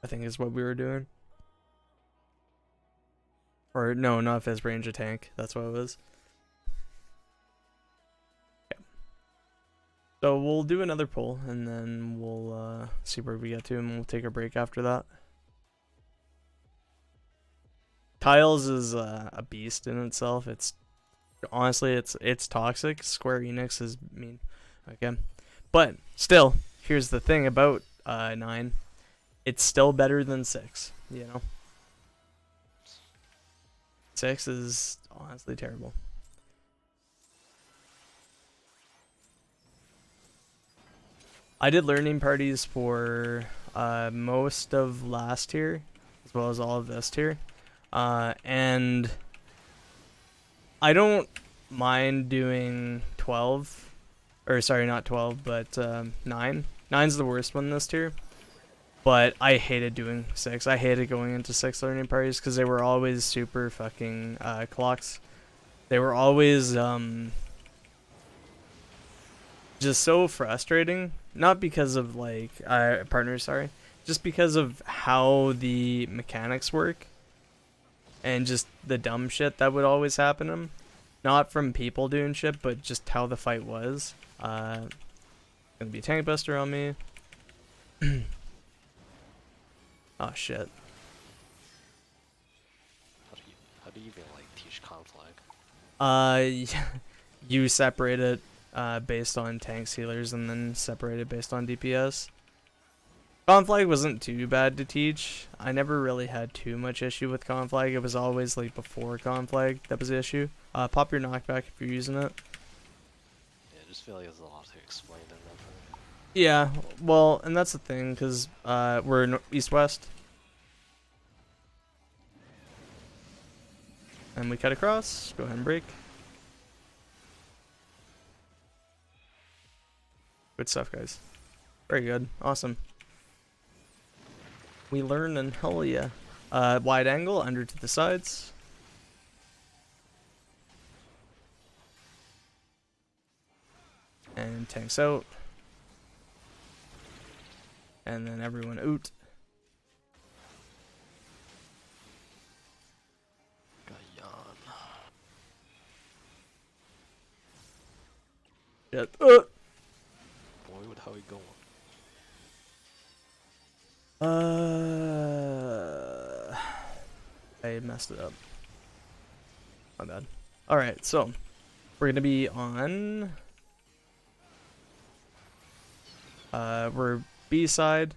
I think is what we were doing. Or no, not fizz range, a tank. That's what it was. Yeah. So we'll do another pull, and then we'll see where we get to, and we'll take a break after that. Tiles is a beast in itself. It's honestly, it's toxic. Square Enix is mean. Okay, but still, here's the thing about 9. It's still better than 6. You know, 6 is honestly terrible. I did learning parties for most of last tier, as well as all of this tier, and I don't mind doing 12, or sorry, not 12, but 9. 9's the worst one this tier, but I hated doing 6. I hated going into 6 learning parties because they were always super fucking clocks. They were always just so frustrating. Not because of like partners, sorry, just because of how the mechanics work, and just the dumb shit that would always happen to them. Not from people doing shit, but just how the fight was. Gonna be a tank buster on me. Oh shit. How do you even like teach conflict? You separate it based on tanks, healers, and then separate it based on DPS. Conflag wasn't too bad to teach. I never really had too much issue with Conflag. It was always like before Conflag that was the issue. Pop your knockback if you're using it. Yeah, I just feel like there's a lot to explain in that part. Yeah, well, and that's the thing, because we're east-west. And we cut across. Go ahead and break. Good stuff, guys. Very good. Awesome. We learn, and hell yeah. Wide angle, under to the sides. And tanks out. And then everyone out. Got yawn. Shit. Boy, what how we going? I messed it up. My bad. Alright, so we're gonna be on we're B side,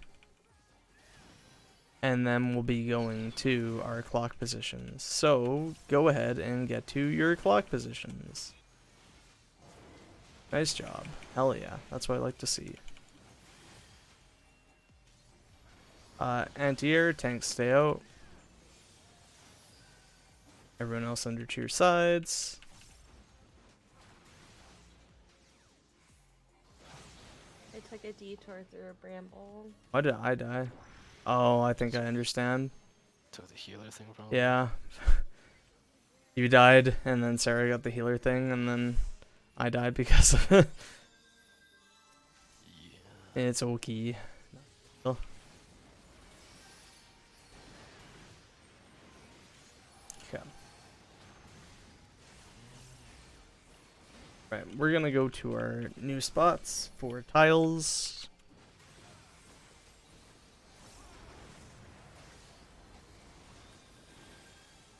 and then we'll be going to our clock positions. So go ahead and get to your clock positions. Nice job. Hell yeah, that's what I like to see. Anti-air, tanks stay out. Everyone else under to your sides. I took a detour through a bramble. Why did I die? Oh, I think I understand. Took the healer thing from him. Yeah. You died, and then Sarah got the healer thing, and then I died because of it. Yeah. It's okay. Oh. Okay. Right, we're gonna go to our new spots for tiles.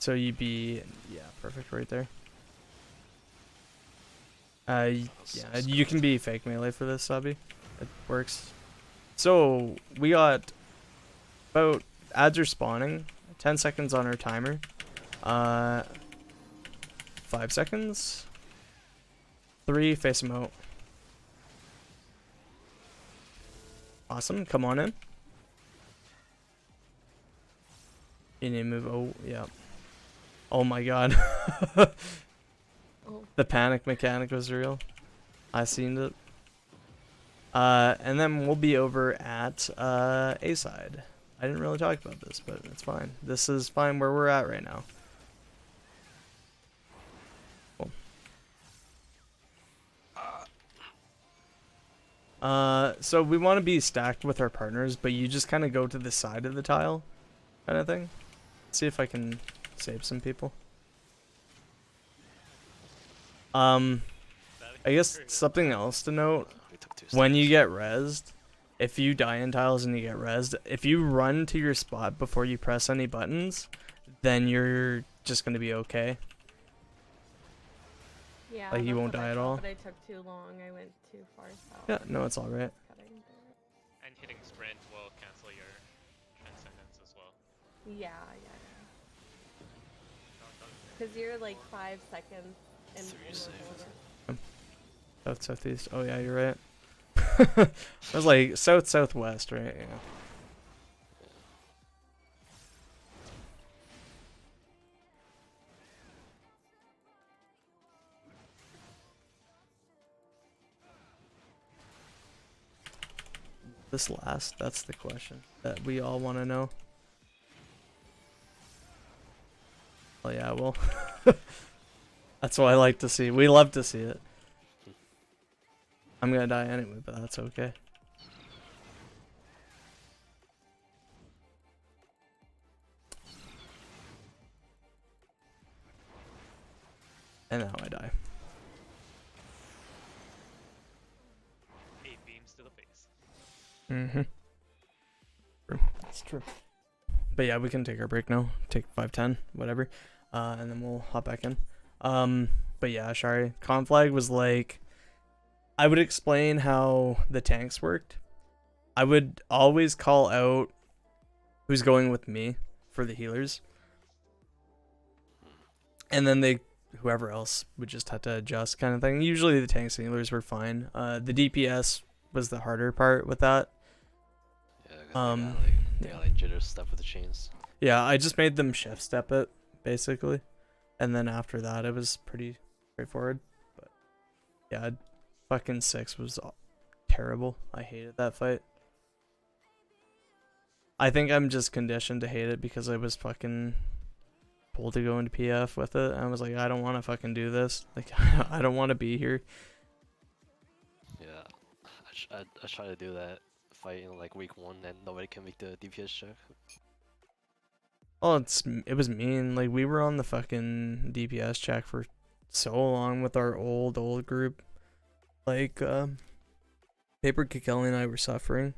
So you'd be, yeah, perfect right there. Yeah, you can be fake melee for this, Subby. It works. So we got about, ads are spawning, 10 seconds on our timer. 5 seconds. 3, face them out. Awesome, come on in. You need to move, oh, yeah. Oh my god. Oh. The panic mechanic was real. I seen it. And then we'll be over at A side. I didn't really talk about this, but it's fine. This is fine where we're at right now. Cool. So we want to be stacked with our partners, but you just kind of go to the side of the tile, kind of thing. See if I can save some people. I guess something else to note, We took 2 when you steps. get rezzed, if you die in tiles and you get rezzed, if you run to your spot before you press any buttons, then you're just gonna be okay. Yeah, Like, you that's won't what I die at thought, all. But I took too long. I went too far south. Yeah, no, it's alright. Cutting through And hitting sprint will cancel your transcendence as well. it. Yeah. Because you're like 5 seconds in 3 the saves. border. South, southeast. Oh yeah, you're right. I was like south, southwest, right? Yeah. This last, that's the question that we all want to know. Oh yeah, well, that's what I like to see. We love to see it. I'm gonna die anyway, but that's okay. And now I die. 8 beams to the face. Mm-hmm. That's true. But yeah, we can take our break now. Take 5-10, whatever. And then we'll hop back in. But yeah, sorry. Conflag was like, I would explain how the tanks worked. I would always call out who's going with me for the healers. And then whoever else would just have to adjust, kind of thing. Usually the tanks and healers were fine. The DPS was the harder part with that. Yeah, 'cause they got like jitter stuff with the chains. Yeah, I just made them shift step it, basically. And then after that, it was pretty straightforward. But yeah, fucking 6 was terrible. I hated that fight. I think I'm just conditioned to hate it because I was fucking told to go into PF with it. I was like, I don't want to fucking do this. Like, I don't want to be here. Yeah, I tried to do that fight in like week 1 and nobody can make the DPS check. Oh, it was mean. Like, we were on the fucking DPS check for so long with our old group. Like, Paper Kelly and I were suffering.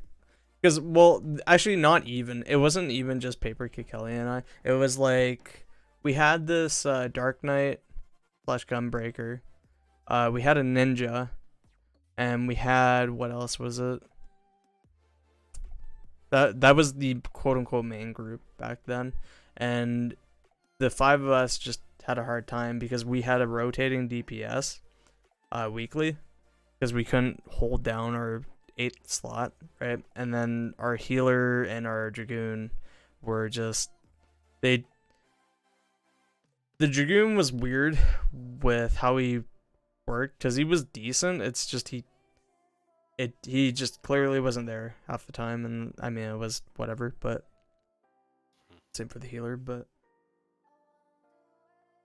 Because, well, actually not even. It wasn't even just Paper Kelly and I. It was like, we had this Dark Knight / Gunbreaker. We had a Ninja. And we had, what else was it? That was the quote-unquote main group back then. And the 5 of us just had a hard time because we had a rotating DPS weekly. Because we couldn't hold down our 8th slot, right? And then our healer and our Dragoon were just... The Dragoon was weird with how he worked. Because he was decent, it's just he just clearly wasn't there half the time, and I mean, it was whatever, but same for the healer, but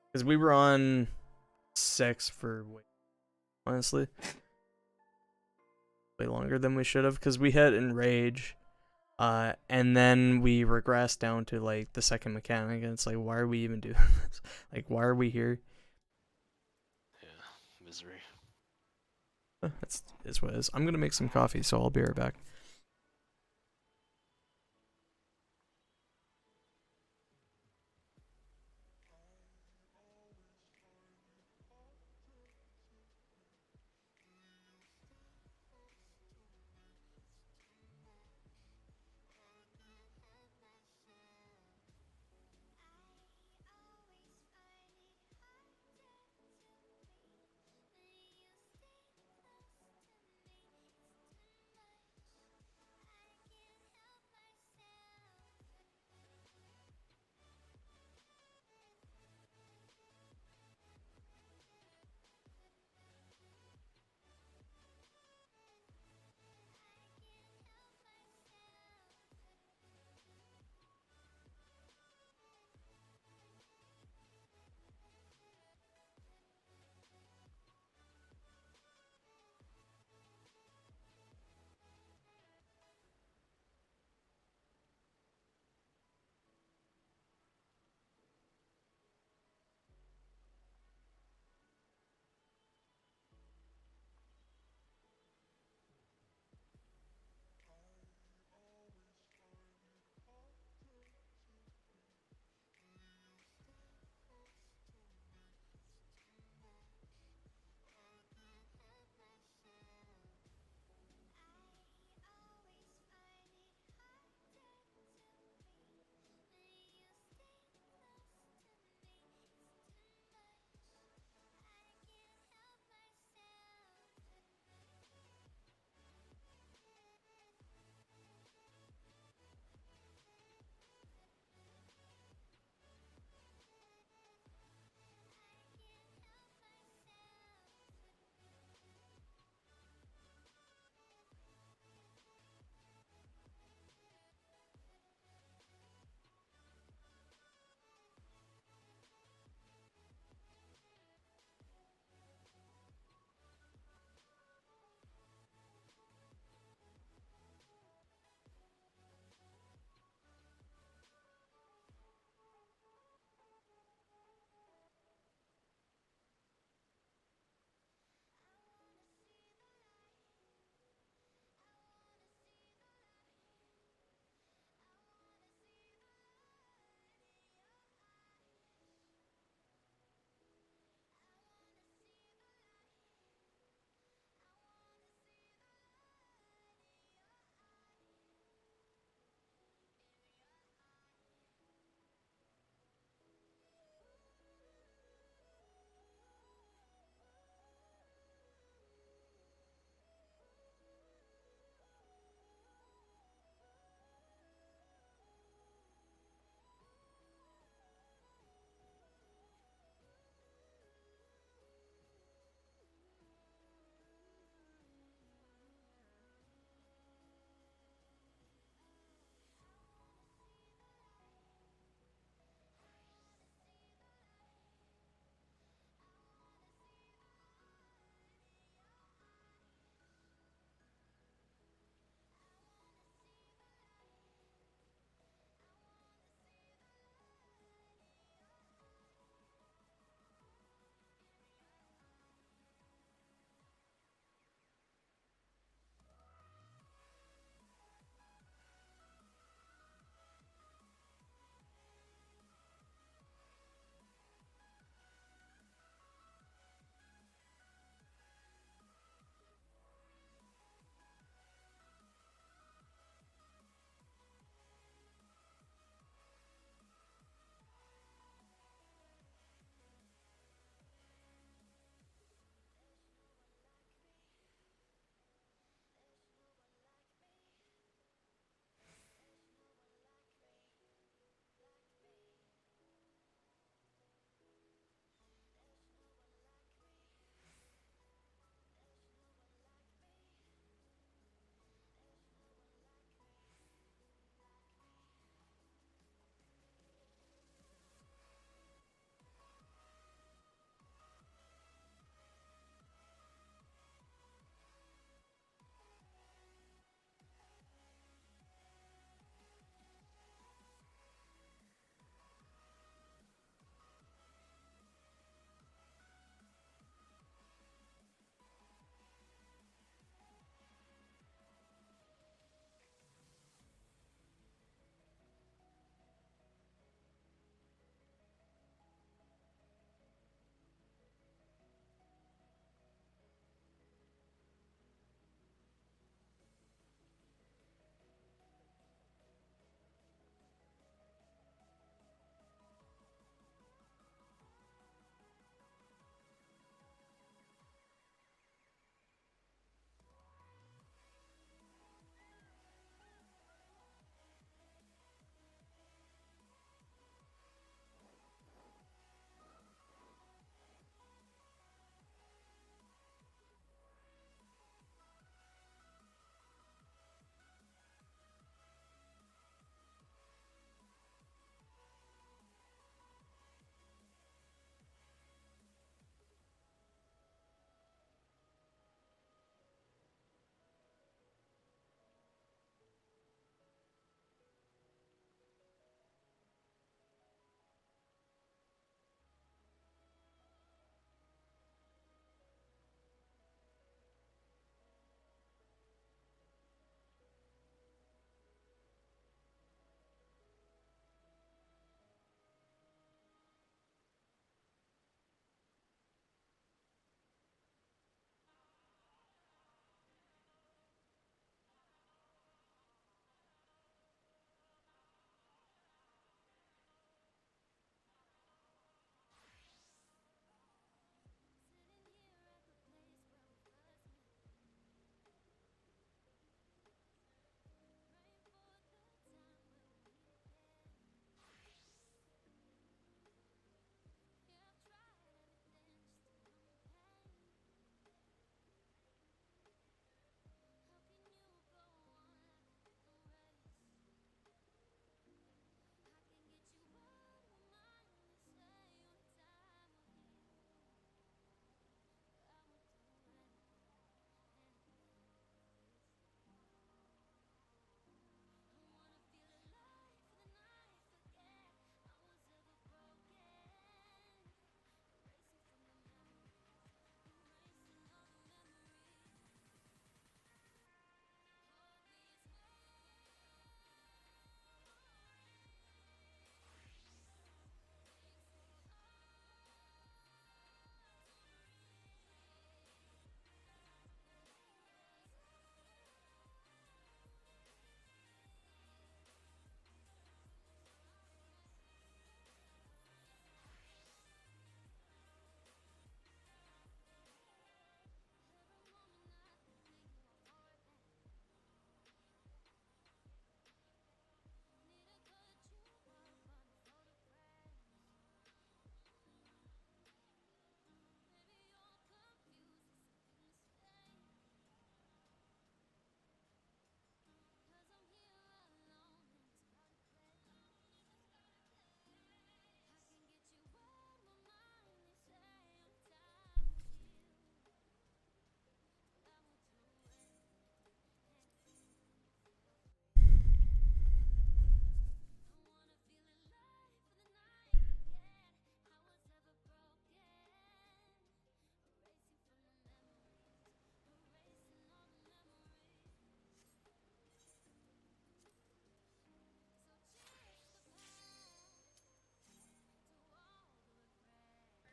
because we were on 6 for honestly way longer than we should have, because we hit Enrage, and then we regressed down to like the second mechanic, and it's like, why are we even doing this? Like, why are we here? Yeah, misery. It's what it is. I'm gonna make some coffee, so I'll be right back.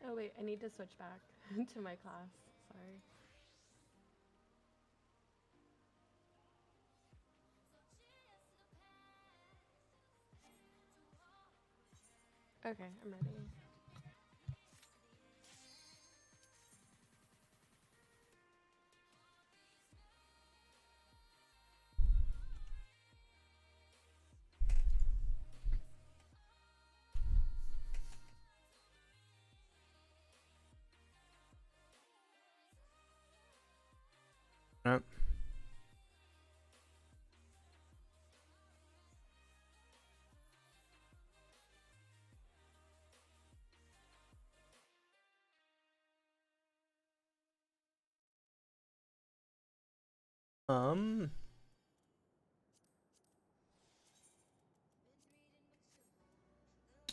Oh wait, I need to switch back to my class. Sorry. Okay, I'm ready. Yep.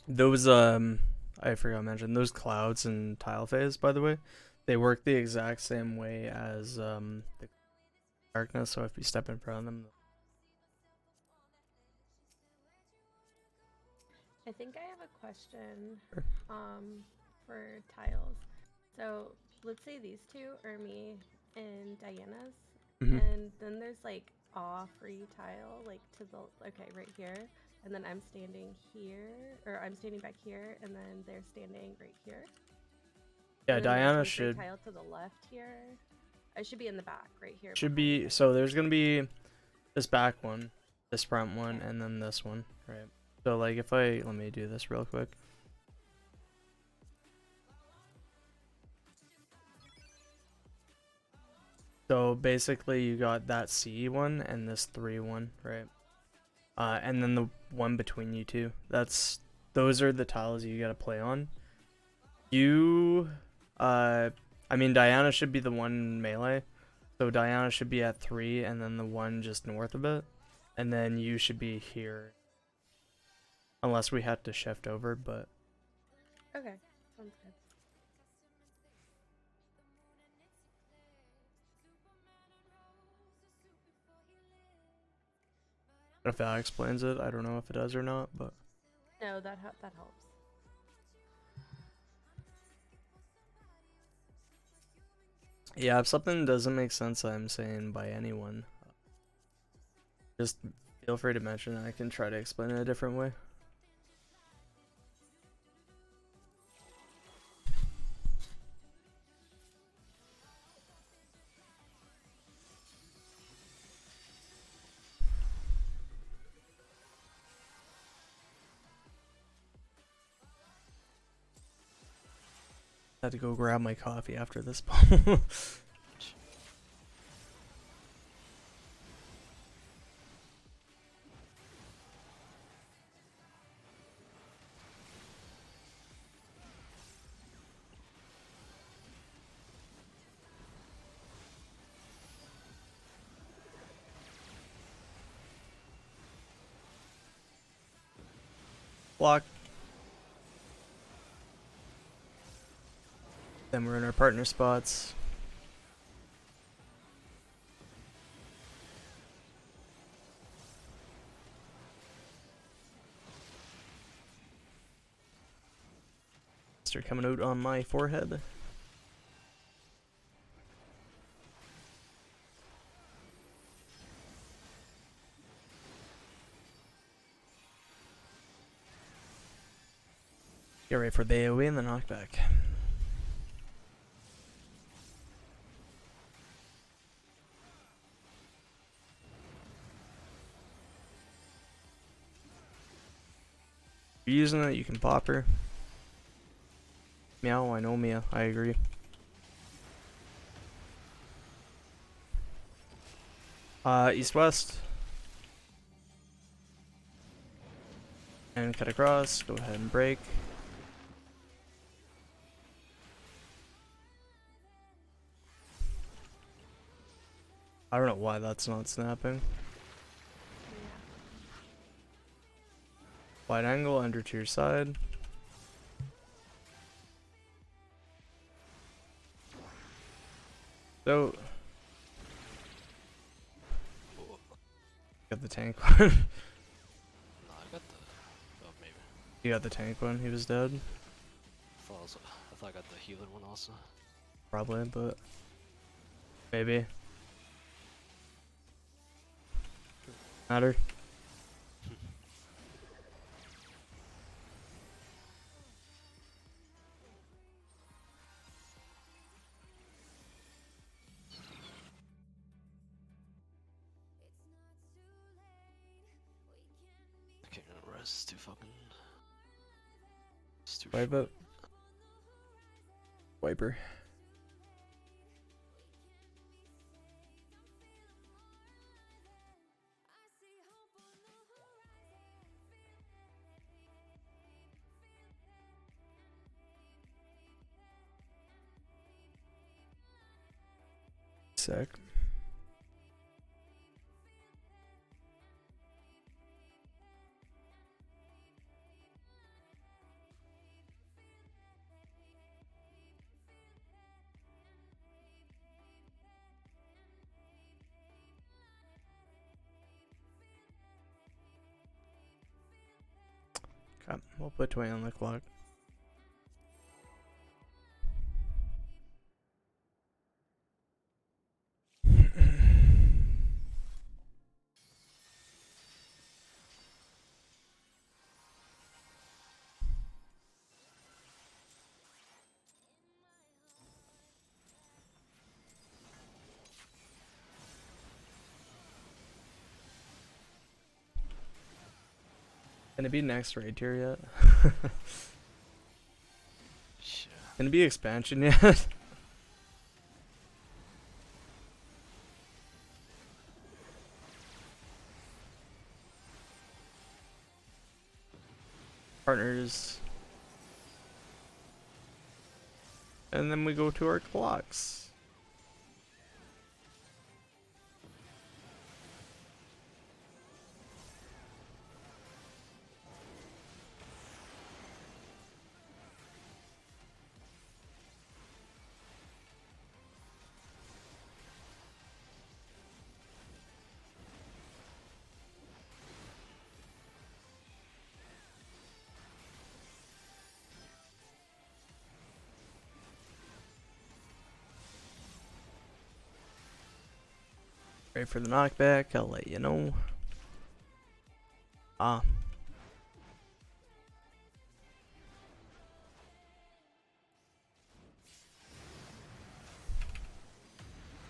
Those I forgot to mention those clouds and tile phase, by the way, they work the exact same way as the darkness. So if you step in front of them, I think I have a question Sure. for tiles. So let's say these two are me and Diana's, Mhm. and then there's like a free tile like to the right here, and then I'm standing here, or I'm standing back here, and then they're standing right here. Yeah, And then there's Diana one free should tile to the left here. I should be in the back right here. should behind be it. so. There's gonna be this back one, this front one, and then this one, right? So like if I let me do this real quick. So basically, you got that C one and this 3 one, right? And then the one between you two. Those are the tiles you gotta play on. You, I mean Diana should be the one melee, so Diana should be at 3, and then the one just north of it, and then you should be here. Unless we had to shift over, but Okay, sounds good. if that explains it, I don't know if it does or not, but. No, that that helps. Yeah, if something doesn't make sense, I'm saying by anyone, just feel free to mention it. I can try to explain it a different way. I had to go grab my coffee after this. Block. Then we're in our partner spots. Start coming out on my forehead. Get ready for the AoE and the knockback. If you're using it, you can pop her. Meow, I know Mia, I agree. East-west. And cut across, go ahead and break. I don't know why that's not snapping. Wide angle, under to your side. So, got the tank one. No, I got the. Oh, maybe. You got the tank one, he was dead. I thought thought I got the healer one also. Probably, but maybe. Matter. I can't remember. It's too fucking. It's too Wipe short. it. Wiper. Sec. Okay, we'll put 20 on the clock. Can it be next raid tier yet? Shit. Can it be expansion yet? Partners. And then we go to our clocks. Ready for the knockback, I'll let you know. Ah.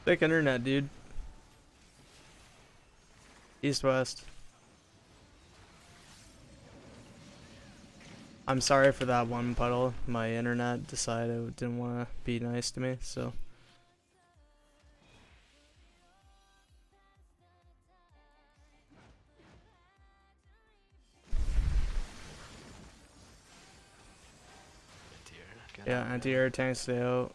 Thick internet, dude. East west. I'm sorry for that one puddle. My internet decided it didn't want to be nice to me, so. Yeah, anti-air tanks stay out.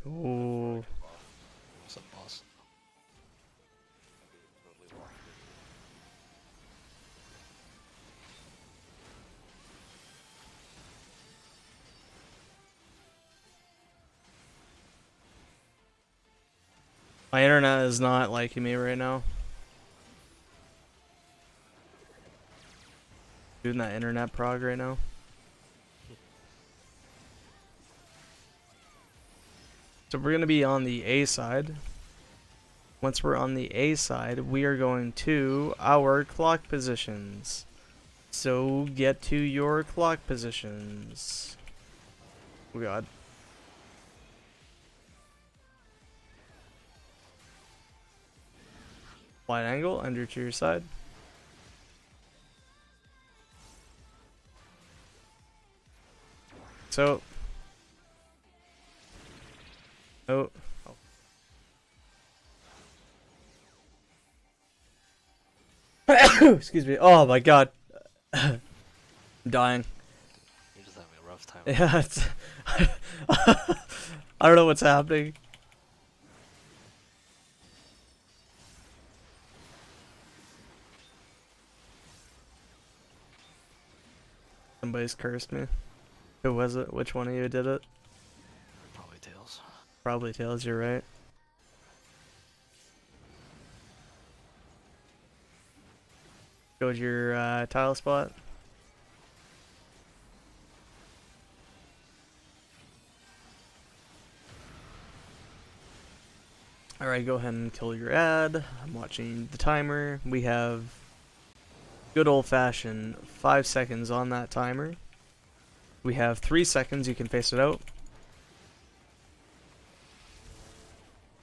Ooh. What's up, boss? Totally lost it. My internet is not liking me right now. Doing that internet prog right now. So we're going to be on the A side. Once we're on the A side, we are going to our clock positions. So get to your clock positions. Oh god. Wide angle, under to your side. So. Oh. Excuse me. Oh my god. I'm dying. You're just having a rough time. Yeah, it's I don't know what's happening. Somebody's cursed me. Who was it? Which one of you did it? Probably tails. Probably Tails, you're right. Go to your tile spot. Alright, go ahead and kill your ad. I'm watching the timer. We have good old-fashioned 5 seconds on that timer. We have 3 seconds, you can face it out.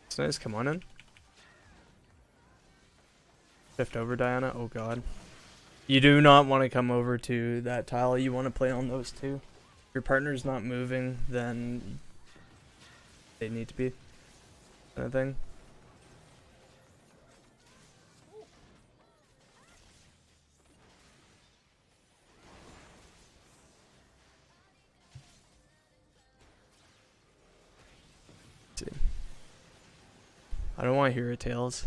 It's nice, come on in. Shift over, Diana. Oh god. You do not want to come over to that tile. You want to play on those two. If your partner's not moving, then they need to be. Kind of thing. Let's see. I don't want to hear it, Tails.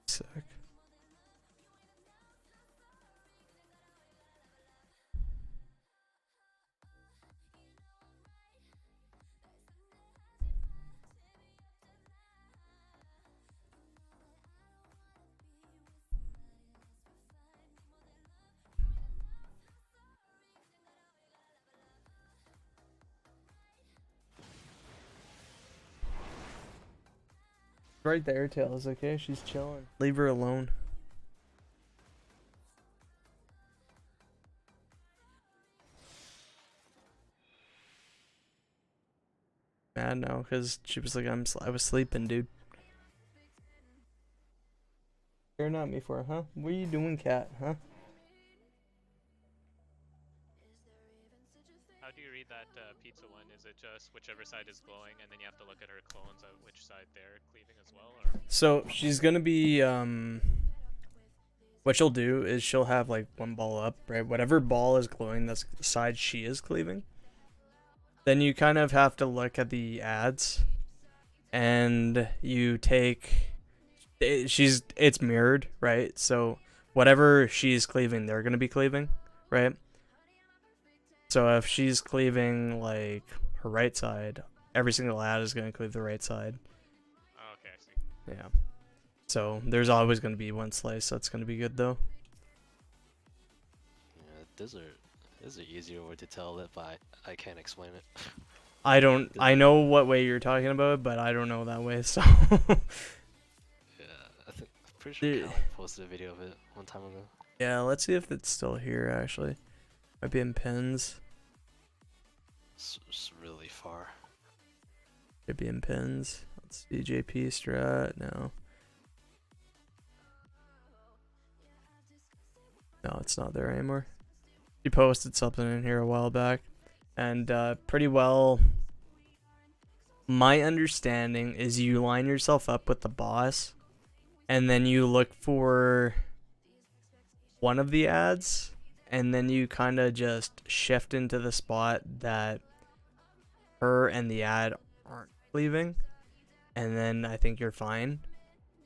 Sick. Right there, Tails, okay? She's chilling. Leave her alone. Mad now, because she was like, I was sleeping, dude. Staring at me for, huh? What are you doing, cat, huh? How do you read that pizza one? Is it just whichever side is glowing, and then you have to look at her clones at which side they're cleaving as well? Or So she's gonna be what she'll do is she'll have like one ball up, right? Whatever ball is glowing, that's the side she is cleaving. Then you kind of have to look at the ads, and you take it's mirrored, right? So whatever she's cleaving, they're gonna be cleaving, right? So if she's cleaving like her right side, every single ad is gonna cleave the right side. oh, okay, I see. Yeah. So there's always gonna be one slice that's gonna be good though. Yeah, there's an easier way to tell it, but I can't explain it. I know what way you're talking about, but I don't know that way, so Yeah, I'm pretty sure Dude. Cal posted a video of it one time ago. yeah, let's see if it's still here actually. Might be in pins. It's really far. Could be in pins. Let's see, JP strat, no. No, it's not there anymore. She posted something in here a while back. And pretty well, my understanding is you line yourself up with the boss, and then you look for one of the ads, and then you kind of just shift into the spot that her and the ad aren't leaving, and then I think you're fine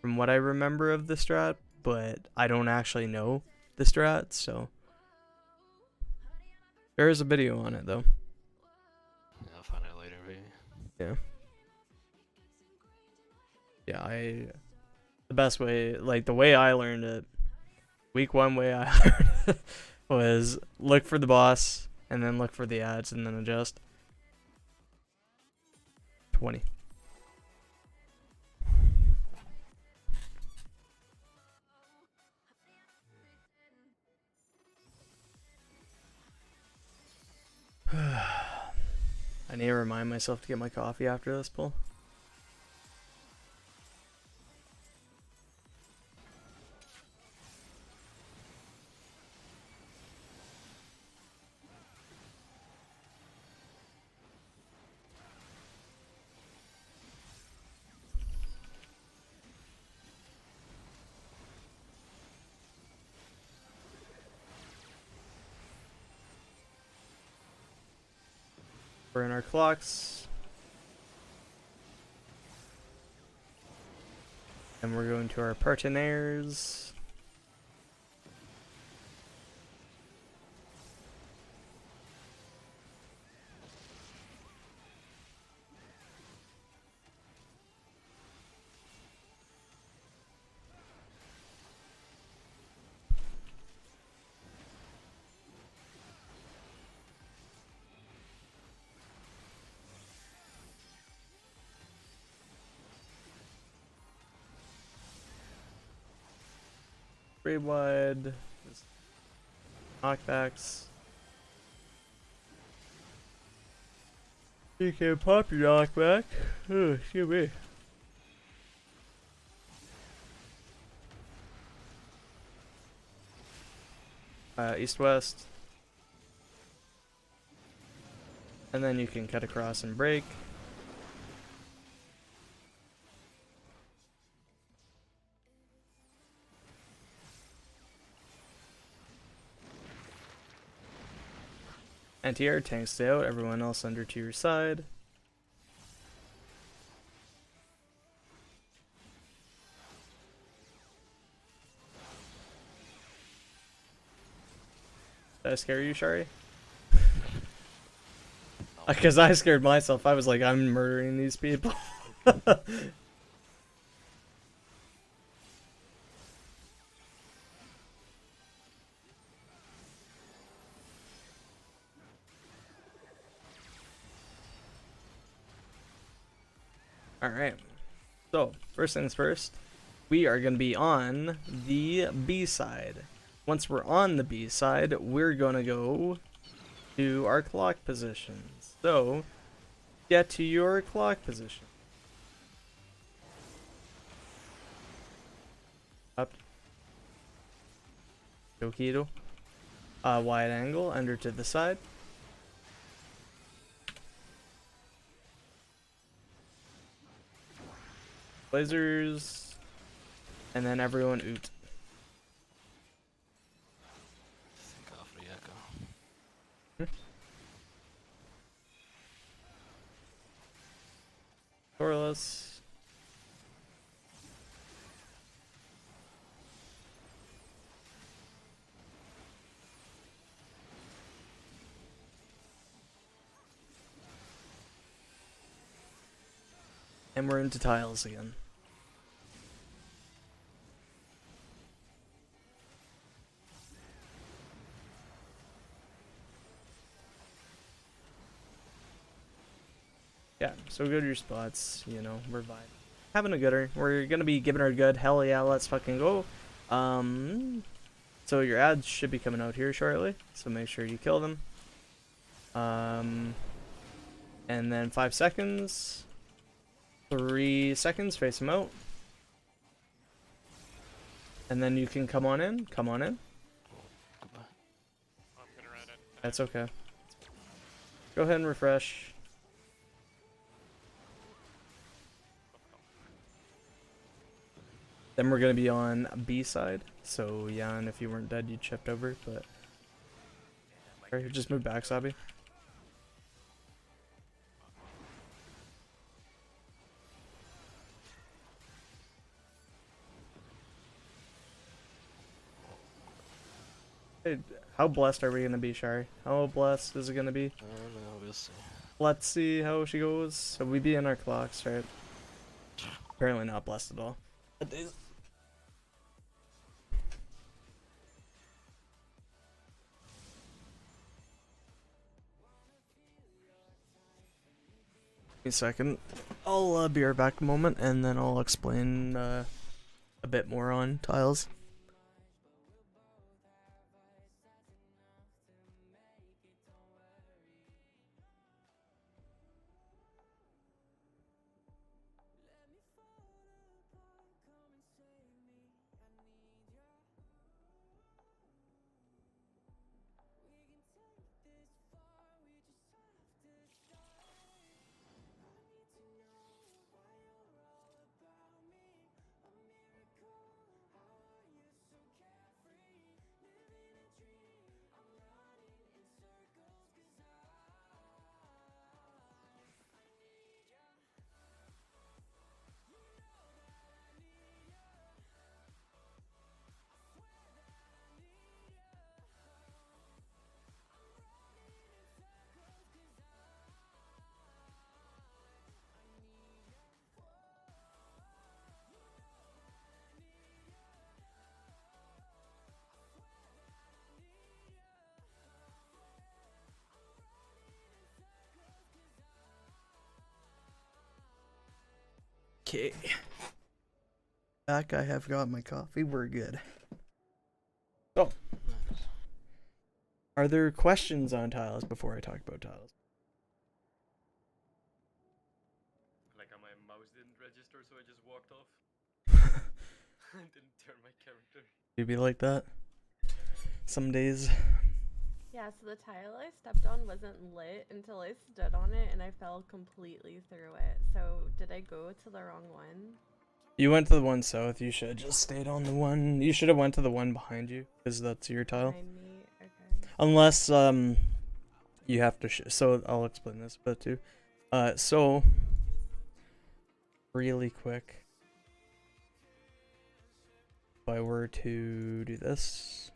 from what I remember of the strat, but I don't actually know the strat, so there is a video on it though. Yeah, I'll find out later, maybe. Yeah. Yeah, the best way, like the way I learned it, week one way I learned it was look for the boss and then look for the ads and then adjust. 20. I need to remind myself to get my coffee after this pull. We're in our clocks. And we're going to our partenaires. 3 wide. Just knockbacks. You can pop your knockback. Oh, excuse me. East-west. And then you can cut across and break. Anti-air tanks stay out, everyone else under to your side. Did I scare you, Shari? Because I scared myself. I was like, I'm murdering these people. Alright. So, first things first. We are going to be on the B side. Once we're on the B side, we're going to go to our clock positions. So, get to your clock position. Up. Yokido. Wide angle, under to the side. Blazers. And then everyone oot. Think off the echo. Torless. And we're into tiles again. Yeah, so go to your spots, you know, we're vibing. Having a gooder. We're gonna be giving her a good. Hell yeah, let's fucking go. So your ads should be coming out here shortly, so make sure you kill them. And then 5 seconds. 3 seconds, face them out. And then you can come on in. Come on in. Goodbye. Oh, I'm gonna run it. That's okay. Go ahead and refresh. Then we're gonna be on B side. So yeah, and if you weren't dead, you'd shift over. But alright, just move back, Sabi. Hey, how blessed are we gonna be, Shari? How blessed is it gonna be? I don't know, we'll see. Let's see how she goes. So we be in our clocks, right? Apparently not blessed at all. A second. I'll be right back a moment, and then I'll explain a bit more on tiles. Okay. Back, I have got my coffee. We're good. So, are there questions on tiles before I talk about tiles? Like how my mouse didn't register, so I just walked off. I didn't turn my character. You be like that some days. Yeah, so the tile I stepped on wasn't lit until I stood on it and I fell completely through it. So did I go to the wrong one? You went to the one south. You should have just stayed on the one. You should have went to the one behind you because that's your tile. Behind me? Okay. Unless you have to. So I'll explain this a bit too. So really quick, if I were to do this.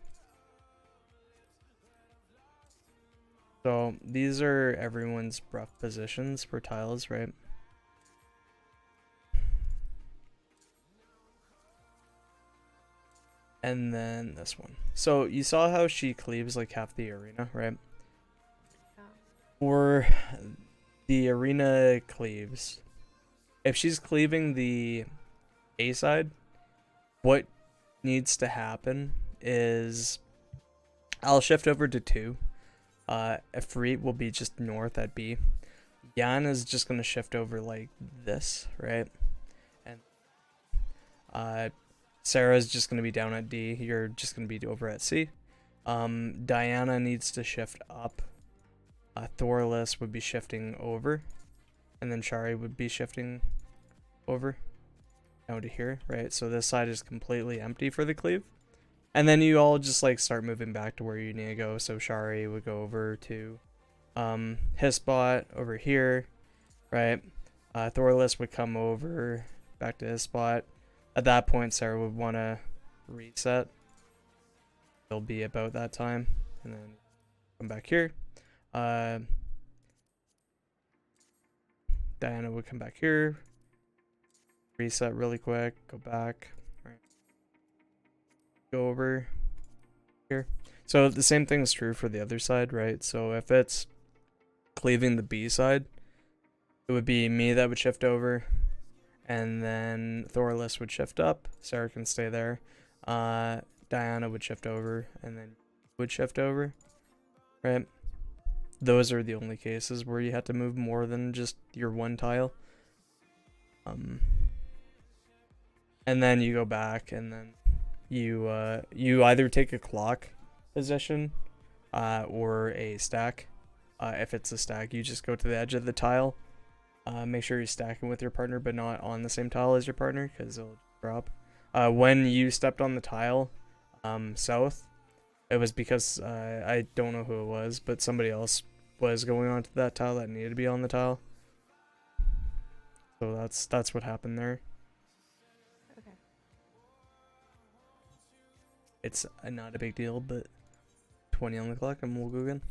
So these are everyone's rough positions for tiles, right? And then this one. So you saw how she cleaves like half the arena, right? Yeah. For the arena cleaves, if she's cleaving the A side, what needs to happen is I'll shift over to 2. Ifrit will be just north at B. Yan is just gonna shift over like this, right? And Sarah's just gonna be down at D. You're just gonna be over at C. Diana needs to shift up. Thorless would be shifting over, and then Shari would be shifting over down to here, right? So this side is completely empty for the cleave. And then you all just like start moving back to where you need to go. So Shari would go over to his spot over here, right? Thorless would come over back to his spot. At that point, Sarah would want to reset. It'll be about that time, and then come back here. Diana would come back here, reset really quick, go back, right? Go over here. So the same thing is true for the other side, right? So if it's cleaving the B side, it would be me that would shift over, and then Thorless would shift up. Sarah can stay there. Diana would shift over, and then would shift over, right? Those are the only cases where you have to move more than just your one tile. And then you go back, and then you either take a clock position or a stack. If it's a stack, you just go to the edge of the tile. Make sure you're stacking with your partner, but not on the same tile as your partner, because it'll drop. When you stepped on the tile south, it was because I don't know who it was, but somebody else was going onto that tile that needed to be on the tile. So that's what happened there. Okay. It's not a big deal, but 20 on the clock and we'll go again.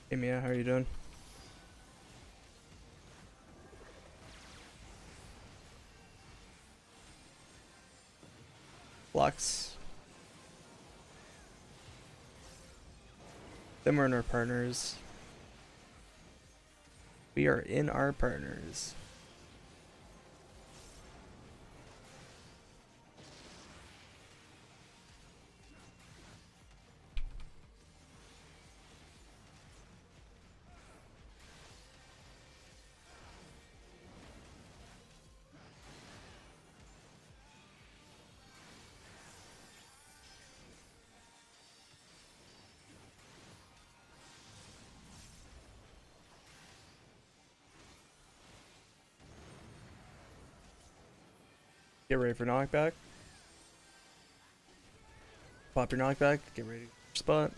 Hey Mia, how are you doing? Flux. Then we're in our partners. We are in our partners. Get ready for knockback. Pop your knockback. Get ready to spot.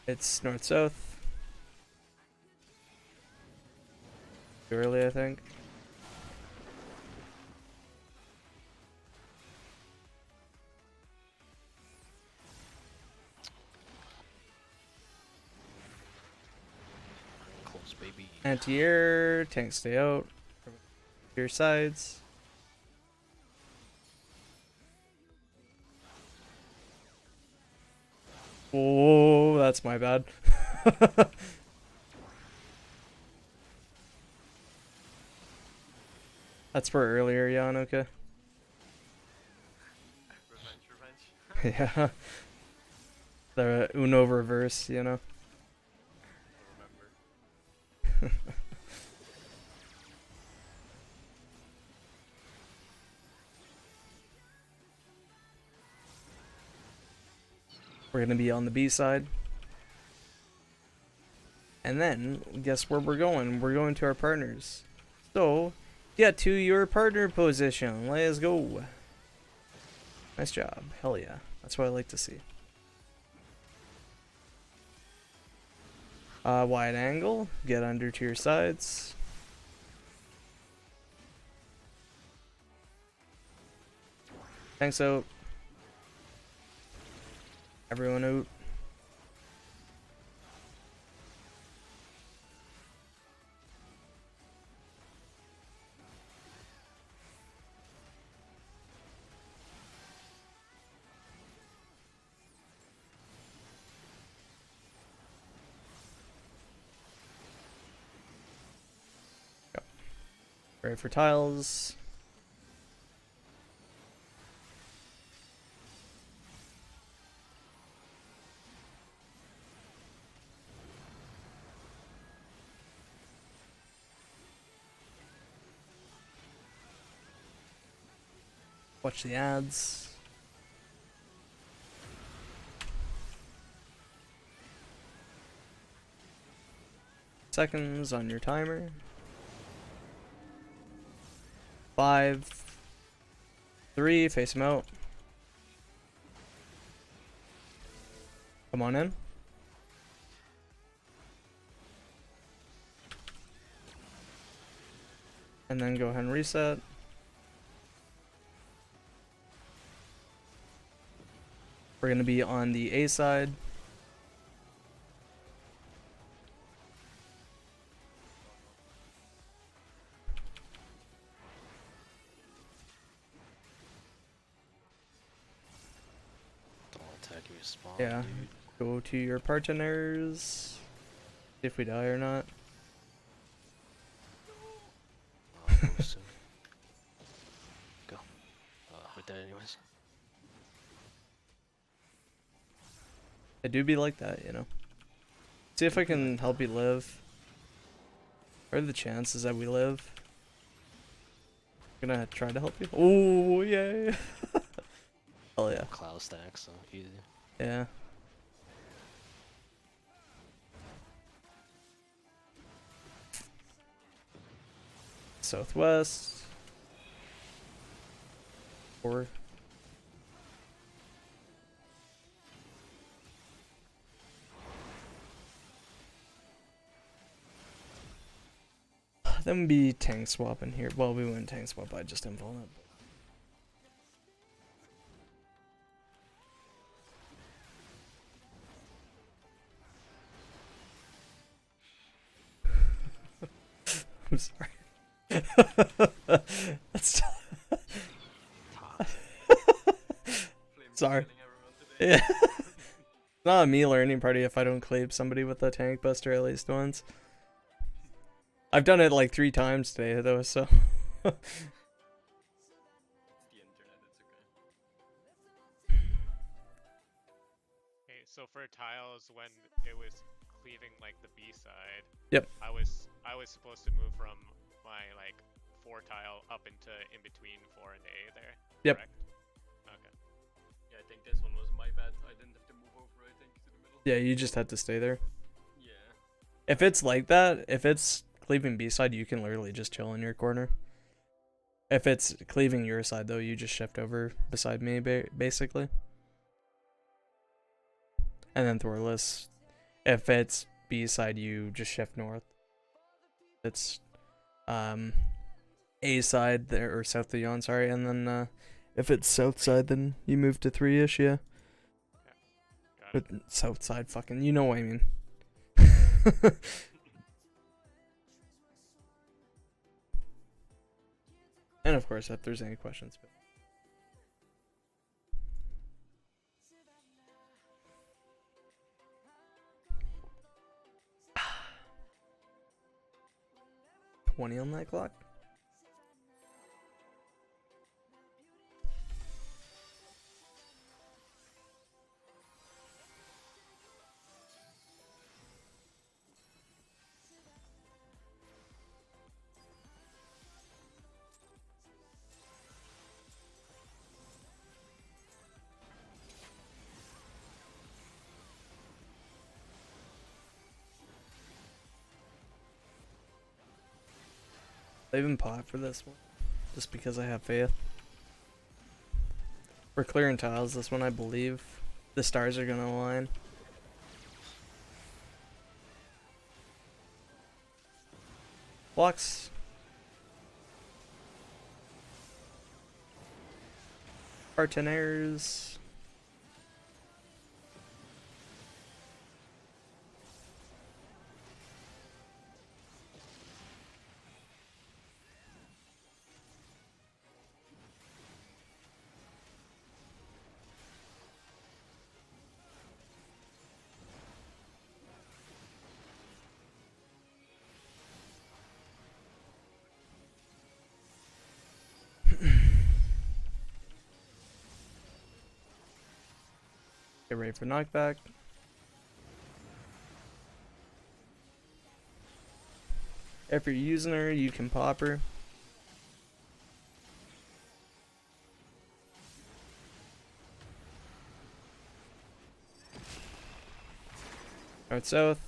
It's north-south. Too early, I think. Close, baby. Anti-air, tanks stay out. Your sides. Oh, that's my bad. That's for earlier, Jan, okay. Revenge. Yeah. The Uno reverse, you know. I remember. We're gonna be on the B side. And then, guess where we're going? We're going to our partners. So, get to your partner position. Let's go. Nice job. Hell yeah. That's what I like to see. Wide angle. Get under to your sides. Tanks out. Everyone out. Go. Ready for tiles. Watch the ads. Seconds on your timer. 5, 3, face him out. Come on in. And then go ahead and reset. We're going to be on the A side. Don't attack your spawn, Yeah. dude. Go to your partners. See if we die or not. Move soon. Go. We're dead anyways. I do be like that, you know. See if I can help you live. What are the chances that we live? Gonna try to help you. Oh, yay. Hell yeah. Cloud stack, so easy. Yeah. Southwest. 4. Then be tank swap in here. Well, we wouldn't tank swap, I just invuln it. I'm sorry. That's sorry. Yeah. It's not a me learning party if I don't claim somebody with a tank buster at least once. I've done it like 3 times today though, so. It's the internet, it's okay. Okay, so for tiles, when it was cleaving like the B side, Yep. I was supposed to move from my like 4 tile up into in between 4 and A there. Yep. Correct? Okay. Yeah, I think this one was my bad. I didn't have to move over, I think, to the middle. Yeah, you just had to stay there. Yeah. If it's like that, if it's cleaving B side, you can literally just chill in your corner. If it's cleaving your side though, you just shift over beside me basically. And then Thorless, if it's B side, you just shift north. It's A side there, or south of Yon, sorry, and then if it's south side, then you move to 3-ish, yeah. Got But it. south side, fucking, you know what I mean. And of course, if there's any questions. But 20 on that clock. I even pot for this one, just because I have faith. We're clearing tiles this one, I believe. The stars are gonna align. Blocks. Partenaires. Get ready for knockback. If you're using her, you can pop her. North south.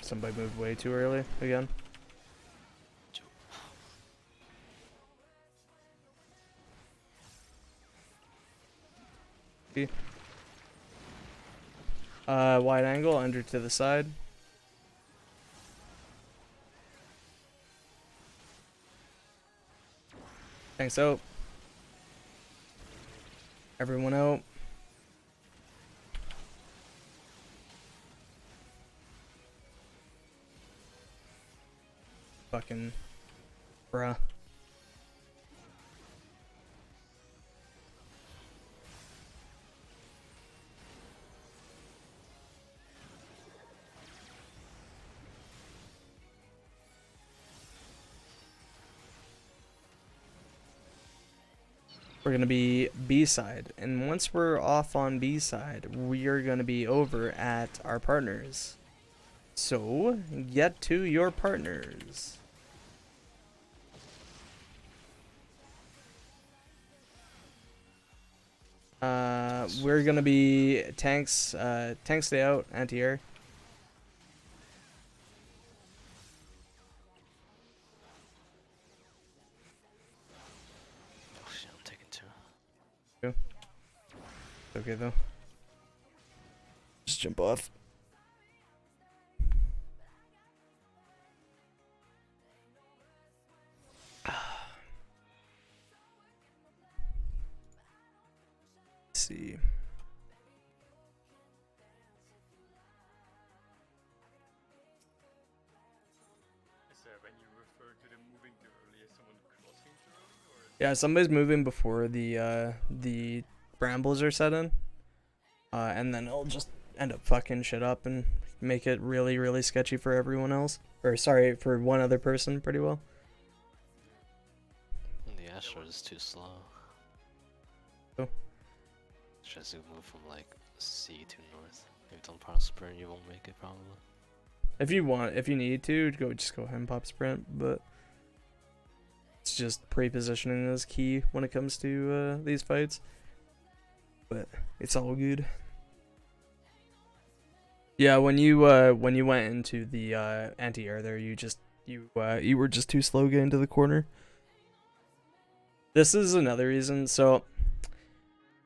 Somebody moved way too early again. Wide angle, under to the side. Thanks out. Everyone out. Fucking bruh. We're gonna be B-side, and once we're off on B-side, we are gonna be over at our partners. So, get to your partners. We're gonna be tanks, tanks stay out, anti-air. Oh shit, I'm taking 2. Okay though. Just jump off. Let's see. Is that when you refer to them moving too early as someone crossing too early, or? Yeah, somebody's moving before the brambles are set in. And then it'll just end up fucking shit up and make it really, really sketchy for everyone else. Or sorry, for one other person pretty well. The Astro is too slow. Oh. Tries to move from like C to north. If you don't power sprint, you won't make it probably. If you need to, just go ahead and pop sprint, but it's just pre-positioning is key when it comes to these fights. But it's all good. Yeah, when you went into the anti-air there, you were just too slow getting to the corner. This is another reason. So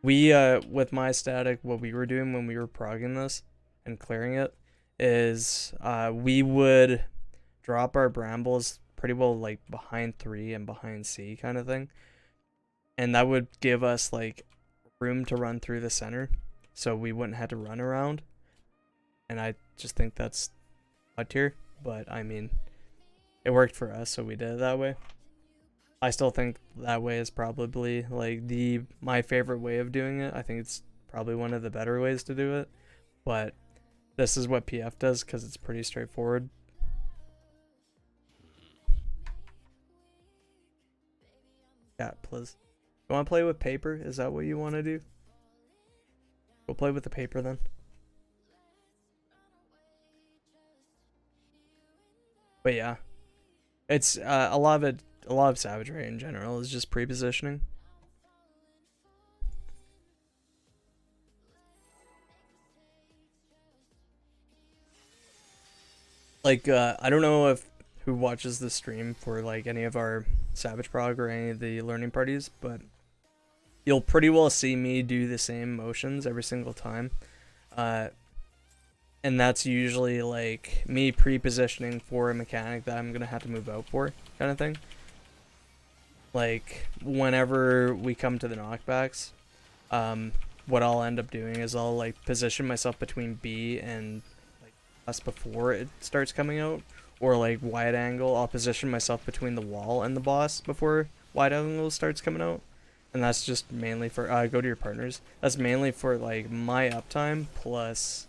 we with my static, what we were doing when we were progging this and clearing it is we would drop our brambles pretty well like behind 3 and behind C kind of thing. And that would give us like room to run through the center so we wouldn't have to run around. And I just think that's odd tier, but I mean, it worked for us, so we did it that way. I still think that way is probably like my favorite way of doing it. I think it's probably one of the better ways to do it, but this is what PF does because it's pretty straightforward. Yeah, please. You want to play with paper? Is that what you want to do? We'll play with the paper then. But yeah, it's a lot of Savage Ray in general is just pre-positioning. Like I don't know if who watches the stream for like any of our Savage Prog or any of the learning parties, but you'll pretty well see me do the same motions every single time. And that's usually like me pre-positioning for a mechanic that I'm gonna have to move out for, kind of thing. Like whenever we come to the knockbacks, what I'll end up doing is I'll like position myself between B and like us before it starts coming out, or like wide angle. I'll position myself between the wall and the boss before wide angle starts coming out, and that's just mainly for go to your partners. That's mainly for like my uptime plus.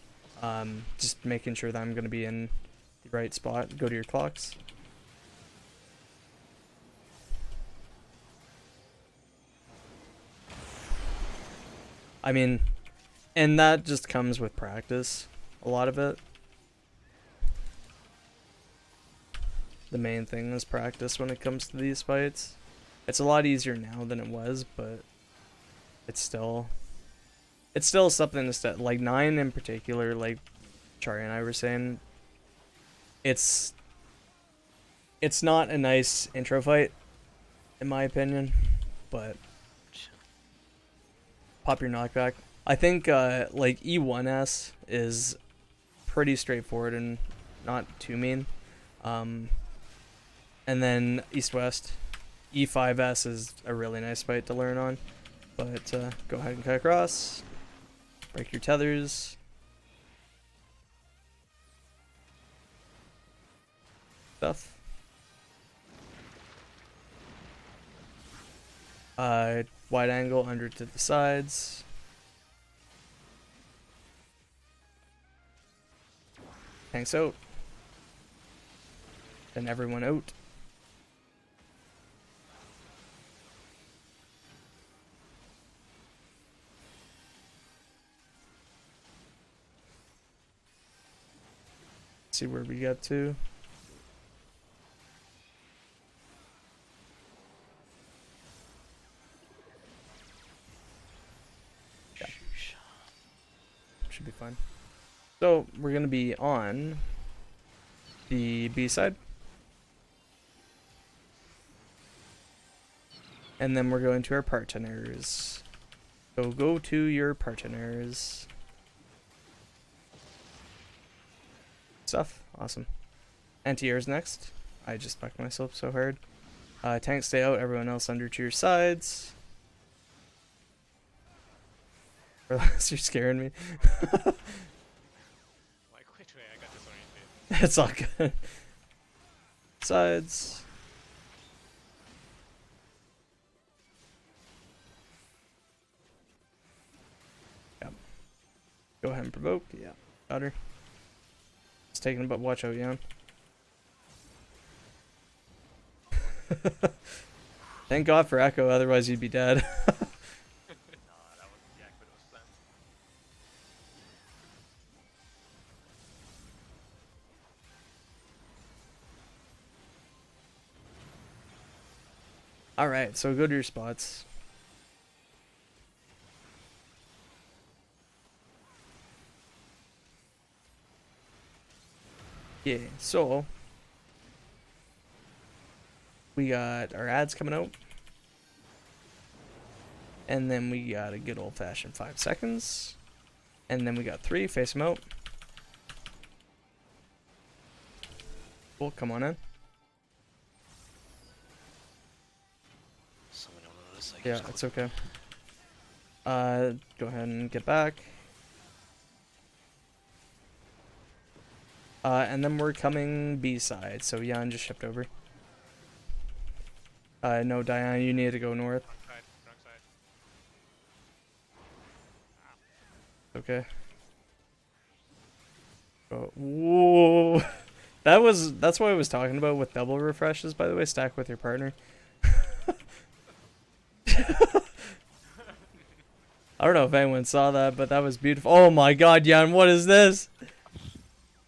Just making sure that I'm going to be in the right spot. Go to your clocks. I mean, and that just comes with practice, a lot of it. The main thing is practice when it comes to these fights. It's a lot easier now than it was, but it's still something to step. Like 9 in particular, like Chari and I were saying, it's not a nice intro fight, in my opinion, but pop your knockback. I think like E9S is pretty straightforward and not too mean. And then East-West. E5S is a really nice fight to learn on. But go ahead and cut across. Break your tethers. Stuff. Wide angle under to the sides. Tanks out. Then everyone out. See where we get to. Yeah. Should be fine. So we're gonna be on the B side. And then we're going to our partners. So go to your partners. Stuff. Awesome. Anti-air's next. I just fucked myself so hard. Tanks stay out, everyone else under to your sides. You're scaring me. Like, which way? I got disoriented. It's all good. Sides. Yep. Go ahead and provoke. Yeah. Got her. It's taking a but watch out, Jan. Thank God for Echo, otherwise you'd be dead. Nah, that was Yak, but it was planned. Alright, so go to your spots. Yeah, so we got our ads coming out. And then we got a good old fashioned 5 seconds. And then we got 3, face them out. Cool, come on in. Somebody on this side Yeah, keeps it's clicking. okay. Go ahead and get back. And then we're coming B side, so Jan just shipped over. No, Diana, you need to go north. Wrong side. Okay. Oh, whoa. That's what I was talking about with double refreshes, by the way. Stack with your partner. I don't know if anyone saw that, but that was beautiful. Oh my god, Jan, what is this?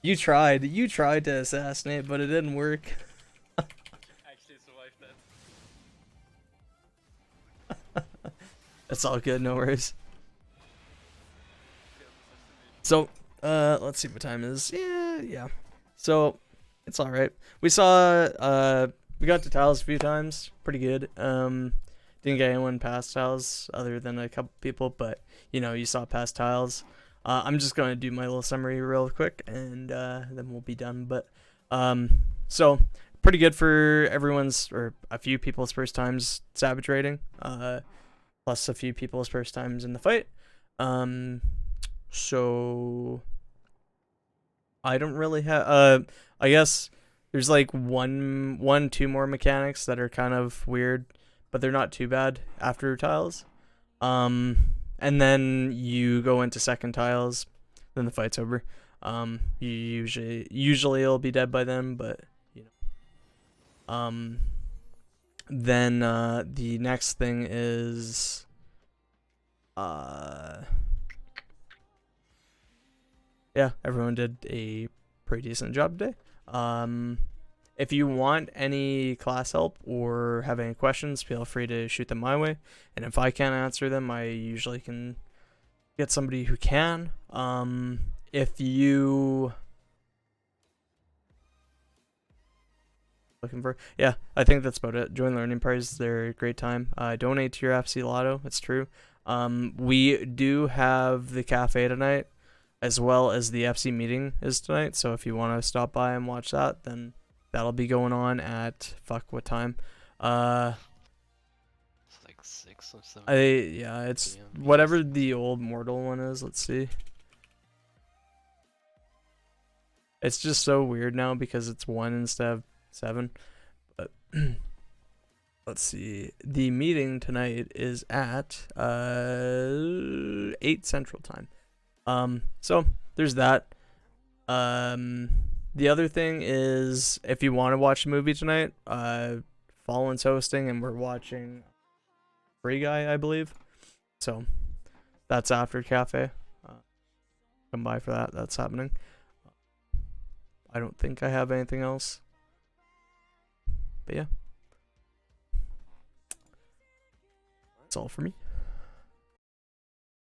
You tried to assassinate, but it didn't work. Actually survived that. It's all good, no worries. Failed assassination. So, let's see what time it is. Yeah. So, it's alright. We got to tiles a few times. Pretty good. Didn't get anyone past tiles other than a couple people, but, you saw past tiles. I'm just going to do my little summary real quick, and then we'll be done. But, so, pretty good for everyone's, or a few people's first times Savage rating. Plus a few people's first times in the fight. So I don't really have I guess there's like two more mechanics that are kind of weird, but they're not too bad after tiles. And then you go into second tiles, then the fight's over. You usually it'll be dead by then, but then the next thing is yeah, everyone did a pretty decent job today. If you want any class help or have any questions, feel free to shoot them my way. And if I can't answer them, I usually can get somebody who can. If you looking for, yeah, I think that's about it. Join learning parties; they're a great time. Donate to your FC Lotto. It's true. We do have the cafe tonight, as well as the FC meeting is tonight. So if you want to stop by and watch that, then that'll be going on at what time? It's like 6 or 7. It's PM whatever the old Mortal one is. Let's see. It's just so weird now because it's 1 instead of 7. But let's see. The meeting tonight is at 8 Central Time. So there's that. The other thing is if you want to watch a movie tonight, Fallen's hosting and we're watching Free Guy, I believe. So that's after cafe. Come by for that. That's happening. I don't think I have anything else. But yeah. That's all for me.